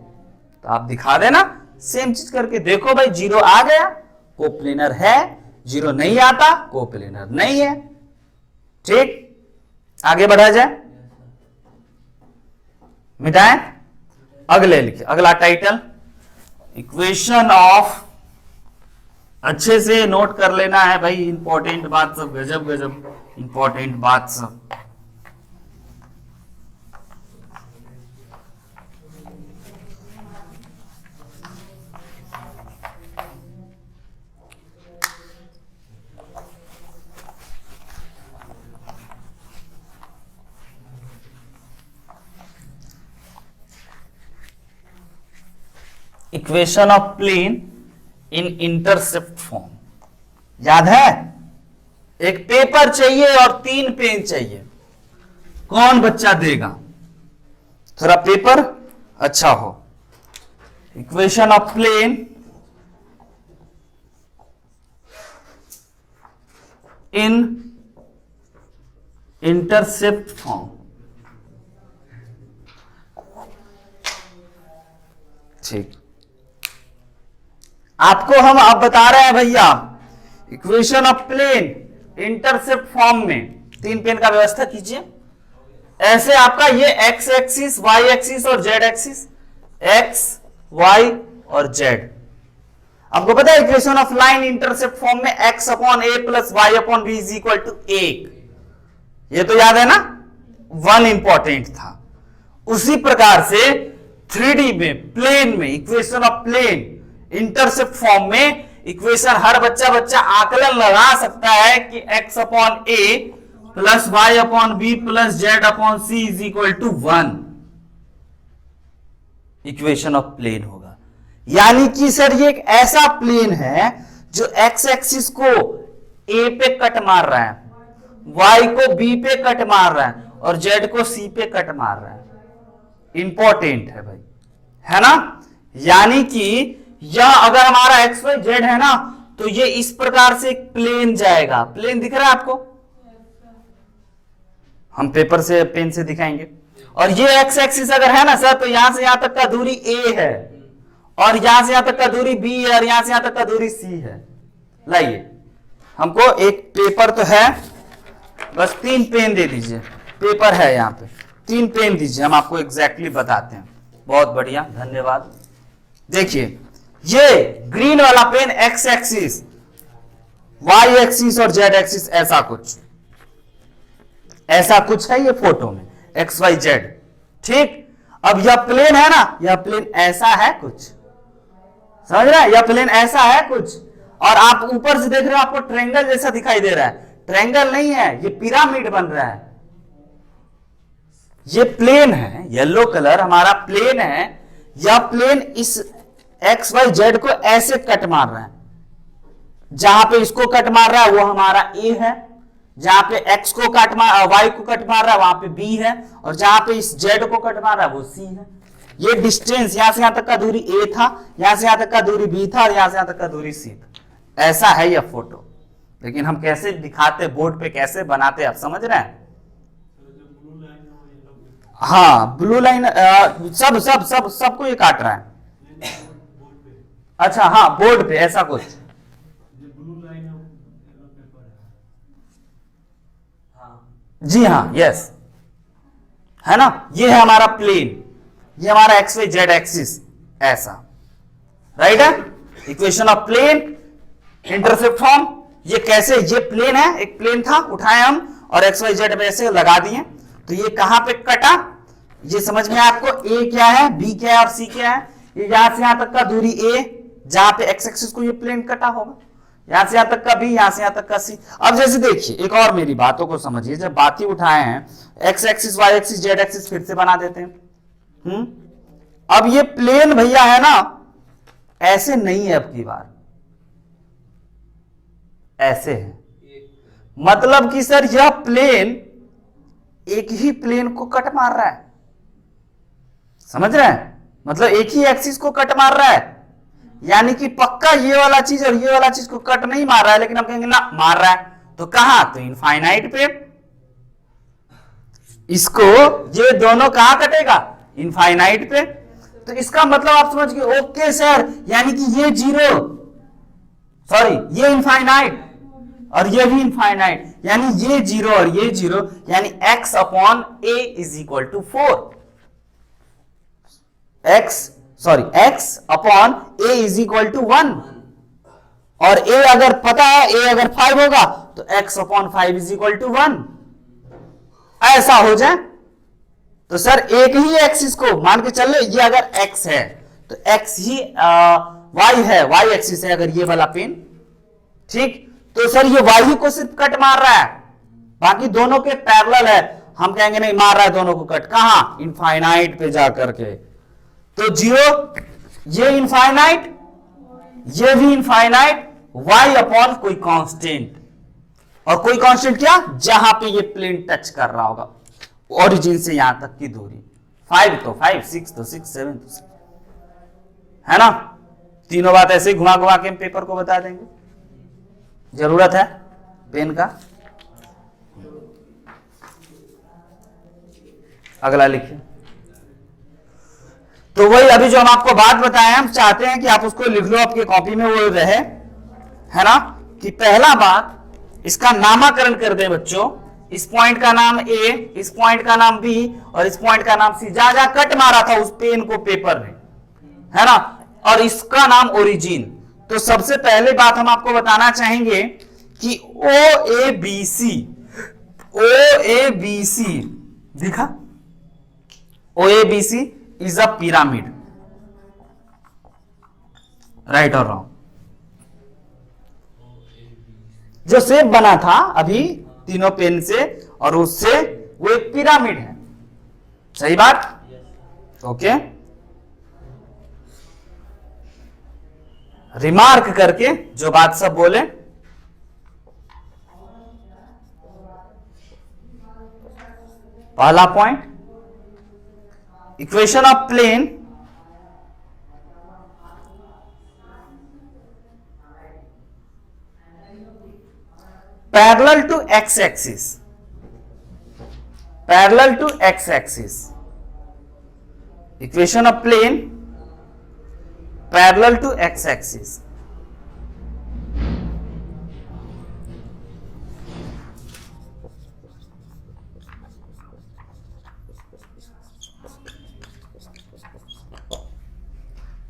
तो आप दिखा देना, सेम चीज करके देखो भाई 0 आ गया, कोप्लेनर है। 0 नहीं आता, कोप्लेनर नहीं है। ठीक, आगे बढ़ा जाए, मिटाएं, अगले लिखिए, अगला टाइटल इक्वेशन ऑफ। अच्छे से नोट कर लेना है भाई, इंपॉर्टेंट बात सब, गजब इंपॉर्टेंट बात सब। Equation of plane in intercept form. याद है, एक पेपर चाहिए और 3 पेन चाहिए, कौन बच्चा देगा? थोड़ा पेपर अच्छा हो। Equation of plane in intercept form. ठीक, आपको हम अब बता रहे हैं भैया, equation of plane intercept form में 3 पेन का व्यवस्था कीजिए। ऐसे आपका ये एक्स एक्सिस, वाई एक्सिस और जेड एक्सिस, एक्स वाई और जेड। आपको पता है equation of line intercept form में x upon a plus Y upon B is equal to 1, ये तो याद है ना, 1 इंपॉर्टेंट था। उसी प्रकार से 3D में, प्लेन में, equation of plane intercept form में इक्वेशन हर बच्चा आकलन लगा सकता है कि x upon a plus Y upon B plus Z upon C is equal to 1 equation of plane होगा। यानी कि सर ये एक ऐसा प्लेन है जो एक्स एक्सिस को ए पे कट मार रहा है, वाई को बी पे कट मार रहा है और जेड को सी पे कट मार रहा है। इंपॉर्टेंट है भाई, है ना। यानी कि यह अगर हमारा एक्स वाई जेड है ना, तो ये इस प्रकार से एक प्लेन जाएगा। प्लेन दिख रहा है आपको, हम पेपर से पेन से दिखाएंगे। और ये एक्स एक्सिस अगर है ना सर, तो यहां से यहां तक का दूरी ए है और यहां से यहां तक का दूरी बी है और यहां से यहां तक का दूरी सी है। लाइए, हमको एक पेपर तो है, बस 3 पेन दे दीजिए। पेपर है यहाँ पे, 3 पेन दीजिए, हम आपको एग्जैक्टली बताते हैं। बहुत बढ़िया, धन्यवाद। देखिए, ये ग्रीन वाला pen X axis, Y axis और जेड एक्सिस, ऐसा कुछ है ये फोटो में, एक्स वाई जेड। ठीक, अब यह प्लेन है ना, यह प्लेन ऐसा है कुछ, समझ रहे हैं, यह प्लेन ऐसा है कुछ, और आप ऊपर से देख रहे हो आपको ट्रायंगल जैसा दिखाई दे रहा है। ट्रायंगल नहीं है, ये पिरामिड बन रहा है। ये प्लेन है, येलो कलर हमारा प्लेन है। यह प्लेन इस एक्स वाई जेड को ऐसे कट मार रहा है। जहां पे इसको कट मार रहा है वो हमारा ए है, जहां पे एक्स को कट मार, वाई को कट मार रहा है वहां पे बी है, और जहां पे इस जेड को कट मार रहा है वो सी है। ये डिस्टेंस यहां से यहां तक का दूरी ए था, यहां से यहां तक का दूरी बी था और यहां से यहां तक का दूरी सी था। ऐसा है यह फोटो। लेकिन हम कैसे दिखाते, बोर्ड पे कैसे बनाते, आप समझ रहे हैं। हाँ, ब्लू लाइन सबको ये काट रहा है। अच्छा, हाँ, बोर्ड पे ऐसा कुछ। जी हाँ, यस, है ना। ये है हमारा प्लेन, ये हमारा एक्स वाई जेड एक्सिस, ऐसा, राइट है। Equation of plane intercept form, ये कैसे, ये प्लेन है, एक प्लेन था, उठाए हम और एक्स वाई जेड पे ऐसे लगा दिए, तो ये कहां पे कटा, ये समझ में आपको। ए क्या है, बी क्या है और सी क्या है। ये यहां से यहां तक का दूरी ए, जहां पे एक्स एक्सिस को ये प्लेन कटा होगा, यहां से यहां तक का बी, यहां से यहां तक का सी। अब जैसे देखिए, एक और मेरी बातों को समझिए, जब बात ही उठाए हैं, X axis Y axis Z axis फिर से बना देते हैं। अब ये प्लेन भैया है ना, ऐसे नहीं है, अब की बार ऐसे है। मतलब कि सर यह प्लेन एक ही प्लेन को कट मार रहा है, समझ रहे हैं, मतलब एक ही एक्सिस को कट मार रहा है। यानी कि पक्का ये वाला चीज और ये वाला चीज को कट नहीं मार रहा है, लेकिन हम कहेंगे ना मार रहा है, तो कहां, तो इनफाइनाइट पे। इसको ये दोनों कहां कटेगा, इनफाइनाइट पे। तो इसका मतलब आप समझ गए, ओके सर, यानी कि ये जीरो, सॉरी ये इनफाइनाइट और ये भी इनफाइनाइट, यानी ये जीरो और ये जीरो, यानी x upon a is equal to 4। x upon a is equal to 1, और a अगर पता है, a अगर 5 होगा तो x upon 5 is equal to 1। ऐसा हो जाए तो सर एक ही एक्सिस को मान के चल ले, ये अगर x है तो x ही y है, y एक्सिस है अगर ये वाला पेन, ठीक, तो सर ये y ही को सिर्फ कट मार रहा है, बाकी दोनों के पैरेलल है। हम कहेंगे नहीं मार रहा है दोनों को कट, कहां, इनफाइनाइट पे जा करके। तो जीरो ये इनफाइनाइट, ये भी इनफाइनाइट, y अपॉन कोई कांस्टेंट, और कोई कांस्टेंट क्या, जहां पे ये प्लेन टच कर रहा होगा ओरिजिन से यहां तक की दूरी, 5 तो 5, 6 तो 6, 7 तो 6, है ना। तीनों बात ऐसे घुमा घुमा के हम पेपर को बता देंगे। जरूरत है पेन का? अगला लिखिए। तो वही अभी जो हम आपको बात बताए, हम चाहते हैं कि आप उसको लिख लो आपकी कॉपी में, वो रहे, है ना, कि पहला बात इसका नामकरण कर दे बच्चों। इस पॉइंट का नाम ए, इस पॉइंट का नाम बी और इस पॉइंट का नाम सी। जहां जहां कट मारा था उस पेन को पेपर ने, है ना, और इसका नाम ओरिजिन। तो सबसे पहले बात हम आपको बताना चाहेंगे कि ओ A B C, O A B C दिखा, O A B C is a pyramid, right और रॉन्ग? जो शेप बना था अभी तीनों पेन से और उससे, वो एक पिरामिड है, सही बात? ओके, रिमार्क करके जो बात सब बोले। पहला point, equation of plane parallel to X axis, parallel to X axis, equation of plane parallel to X axis.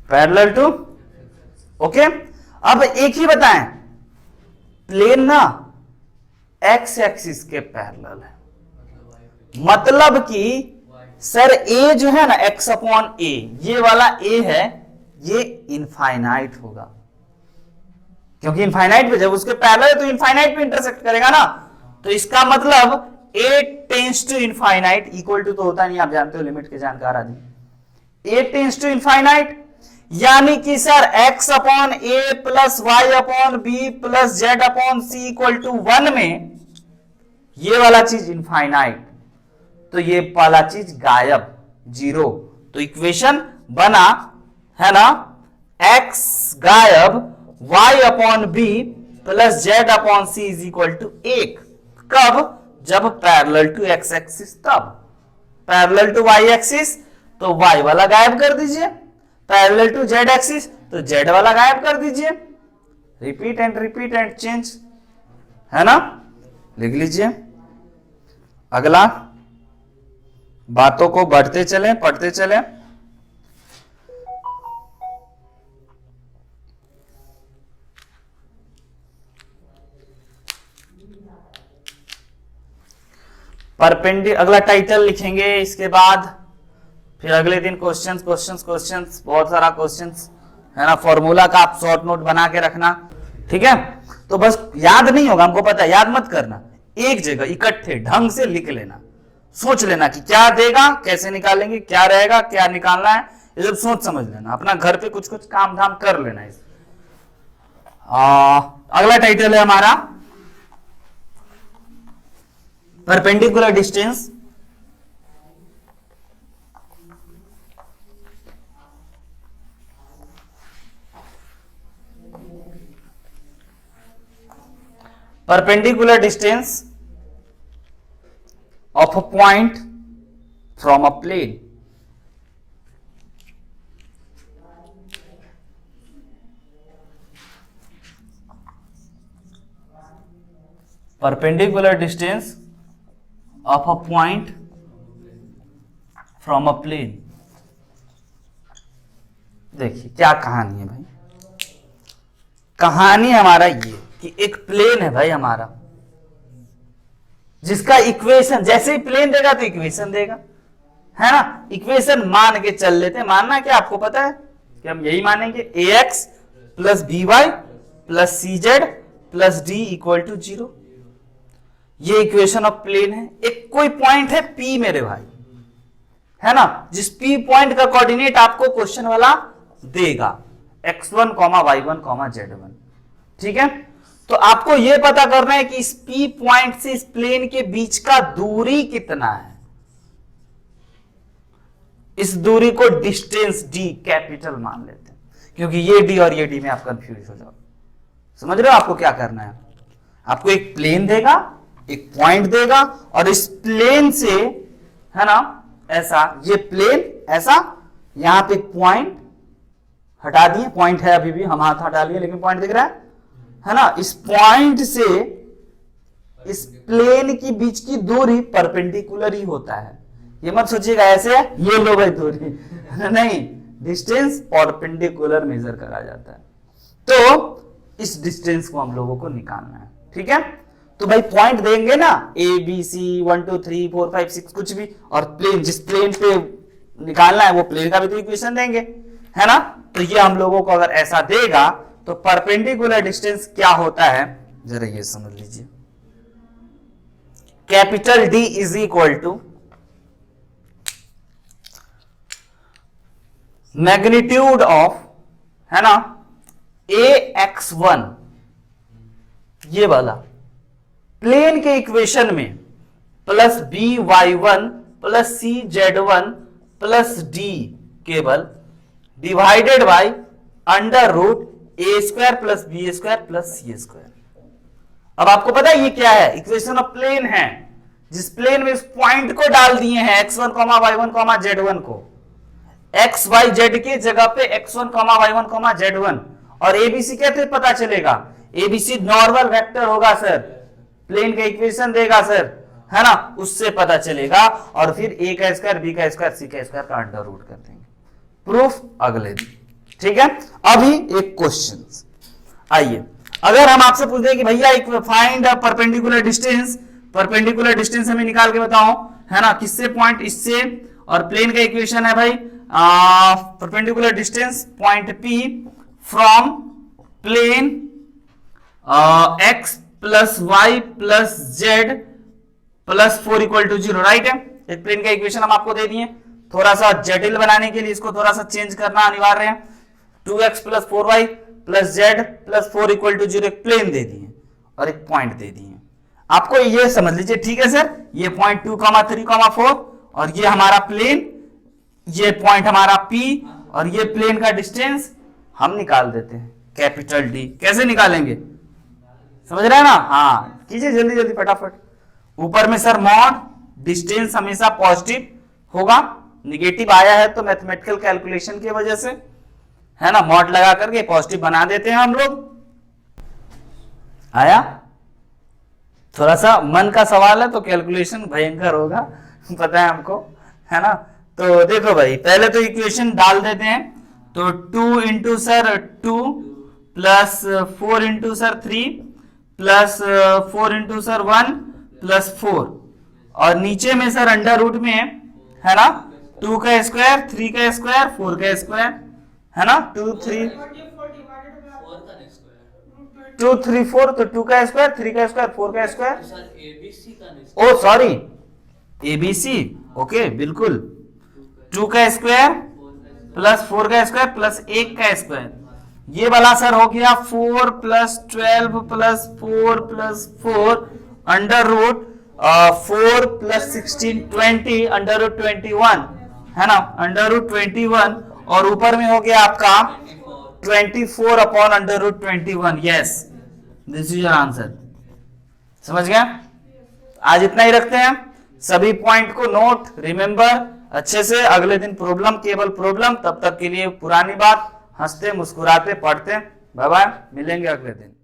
Parallel to, okay. अब एक ही बताएं, प्लेन ना एक्स एक्सिस के पैरेलल है, मतलब कि सर ए जो है ना एक्स अपॉन ए, ये वाला ए है, ये इनफाइनाइट होगा, क्योंकि इनफाइनाइट पे जब उसके पैरेलल है तो इनफाइनाइट पे इंटरसेक्ट करेगा ना। तो इसका मतलब a tends to infinite, equal to तो होता नहीं, आप जानते हो लिमिट के जानकार आदमी। ए टेंड्स टू इनफाइनाइट, यानी कि sir x upon A plus Y upon B plus Z upon C equal to 1 में ये वाला चीज इनफाइनाइट, तो ये वाला चीज गायब, जीरो। तो इक्वेशन बना, है ना, x गायब, y upon B plus Z upon C is equal to 1। कब? जब पैरेलल टू एक्स एक्सिस, तब पैरेलल टू वाई एक्सिस तो y वाला गायब कर दीजिए, पैरेलल टू जेड एक्सिस तो जेड वाला गायब कर दीजिए, रिपीट एंड चेंज, है ना। लिख लीजिए। अगला, बातों को बढ़ते चलें, पढ़ते चलें। परपेंडिकुलर, अगला टाइटल लिखेंगे, इसके बाद फिर अगले दिन क्वेश्चंस बहुत सारा क्वेश्चंस, है ना। फॉर्मूला का आप शॉर्ट नोट बना के रखना, ठीक है। तो बस याद नहीं होगा, हमको पता है, याद मत करना, एक जगह इकट्ठे ढंग से लिख लेना, सोच लेना कि क्या देगा, कैसे निकालेंगे, क्या रहेगा, क्या निकालना है, ये सब सोच समझ लेना, अपना घर पे कुछ कुछ काम धाम कर लेना। इस अगला टाइटल है हमारा perpendicular distance. Perpendicular distance of a point from a plane. Perpendicular distance of a point from a plane. देखिए क्या कहानी है भाई, कहानी हमारा ये कि एक प्लेन है भाई हमारा, जिसका इक्वेशन, जैसे ही प्लेन देगा तो इक्वेशन देगा, है ना। इक्वेशन मान के चल लेते हैं, मानना क्या आपको पता है कि हम यही मानेंगे, ax plus B Y plus C Z plus D equal to 0। ये इक्वेशन ऑफ प्लेन है। एक कोई पॉइंट है P मेरे भाई, है ना, जिस P पॉइंट का कोऑर्डिनेट आपको क्वेश्चन वाला देगा x1, y1, z1। ठीक है, तो आपको यह पता करना है कि इस P पॉइंट से इस प्लेन के बीच का दूरी कितना है। इस दूरी को डिस्टेंस d कैपिटल मान लेते हैं, क्योंकि ये d और ये d में आप कंफ्यूज हो जाओ। समझ रहे हो आपको क्या करना है? आपको एक प्लेन देगा, एक पॉइंट देगा, और इस प्लेन से, है ना, ऐसा, ये प्लेन ऐसा, यहां पे पॉइंट हटा दिए, पॉइंट है अभी भी, हम हाथ हटा लिए लेकिन पॉइंट दिख रहा है ना। इस पॉइंट से इस प्लेन की बीच की दूरी परपेंडिकुलर ही होता है। ये मत सोचिएगा ऐसे ये लो भाई दूरी नहीं, डिस्टेंस परपेंडिकुलर मेजर करा जाता है। तो इस डिस्टेंस को हम लोगों को निकालना है। ठीक है, तो भाई पॉइंट देंगे ना, ए बी सी 1 2 3 4 5 6 कुछ भी, और प्लेन, जिस प्लेन पे निकालना है वो प्लेन का भी तो इक्वेशन देंगे, है ना। तो ये हम लोगों को अगर ऐसा देगा तो परपेंडिकुलर डिस्टेंस क्या होता है जरा ये समझ लीजिए। Capital D is equal to magnitude of, है ना, ax1, ये वाला प्लेन के इक्वेशन में, plus by1 plus cz1 plus d केवल divided by under root A square plus B square plus C square. अब आपको पता है ये क्या है? इक्वेशन ऑफ प्लेन है, जिस प्लेन में इस पॉइंट को डाल दिए हैं x1, y1, z1 को, x y z के जगह पे x1, y1, z1, और एबीसी कैसे पता चलेगा? एबीसी नॉर्मल वेक्टर होगा सर, प्लेन का इक्वेशन देगा सर, है ना, उससे पता चलेगा, और फिर a का स्क्वायर, b का स्क्वायर, c का स्क्वायर का अंडर रूट कर देंगे। प्रूफ अगले दिन। ठीक है, अभी एक क्वेश्चन आइए, अगर हम आपसे पूछते हैं कि भैया एक find perpendicular distance, perpendicular distance हमें निकाल के बताओ, है ना, किससे पॉइंट, इससे, और प्लेन का इक्वेशन है भाई perpendicular distance point P from plane x plus y plus z plus 4 equal to 0, right है। एक प्लेन का इक्वेशन हम आपको दे दिए, थोड़ा सा जटिल बनाने के लिए इसको थोड़ा सा चेंज करना अनिवार्य है। 2x plus 4y plus z plus 4 equal to 0 एक प्लेन दे दिए और एक पॉइंट दे दिए। आपको ये समझ लीजिए, ठीक है सर, ये पॉइंट 2, 3, 4, और ये हमारा प्लेन, ये पॉइंट हमारा P, और ये प्लेन का डिस्टेंस हम निकाल देते हैं कैपिटल D। कैसे निकालेंगे समझ रहे हैं ना? हाँ कीजिए जल्दी जल्दी फटाफट। ऊपर में सर मॉड, डिस्टेंस हमेशा पॉजिटिव होगा, निगेटिव आया है तो मैथमेटिकल कैलकुलेशन की वजह से, है ना, मॉड लगा करके पॉजिटिव बना देते हैं हम लोग। आया? थोड़ा सा मन का सवाल है तो कैलकुलेशन भयंकर होगा पता है हमको, है ना। तो देखो भाई, पहले तो इक्वेशन डाल देते हैं, तो 2 into sir 2 plus 4 into sir 3 plus 4 into sir 1 plus 4, और नीचे में सर अंडर रूट में है ना 2 का स्क्वायर, 3 का स्क्वायर, 4 का स्क्वायर, है ना, 2 3 2 3 4, तो 2 का स्क्वायर, 3 का स्क्वायर, 4 का स्क्वायर, ओ सॉरी एबीसी, ओके बिल्कुल, 2 का स्क्वायर प्लस 4 का स्क्वायर प्लस 1 का स्क्वायर, ये वाला सर हो गया 4 plus 12 plus 4 plus 4 under root 4 plus 16 20 under root 21, है ना, अंडर रूट 21, और ऊपर में हो गया आपका 24 upon under root 21। Yes, this is your answer. समझ गया? आज इतना ही रखते हैं, सभी पॉइंट को नोट रिमेंबर अच्छे से, अगले दिन प्रॉब्लम, केवल प्रॉब्लम। तब तक के लिए पुरानी बात, हंसते मुस्कुराते पढ़ते। बाय बाय, मिलेंगे अगले दिन।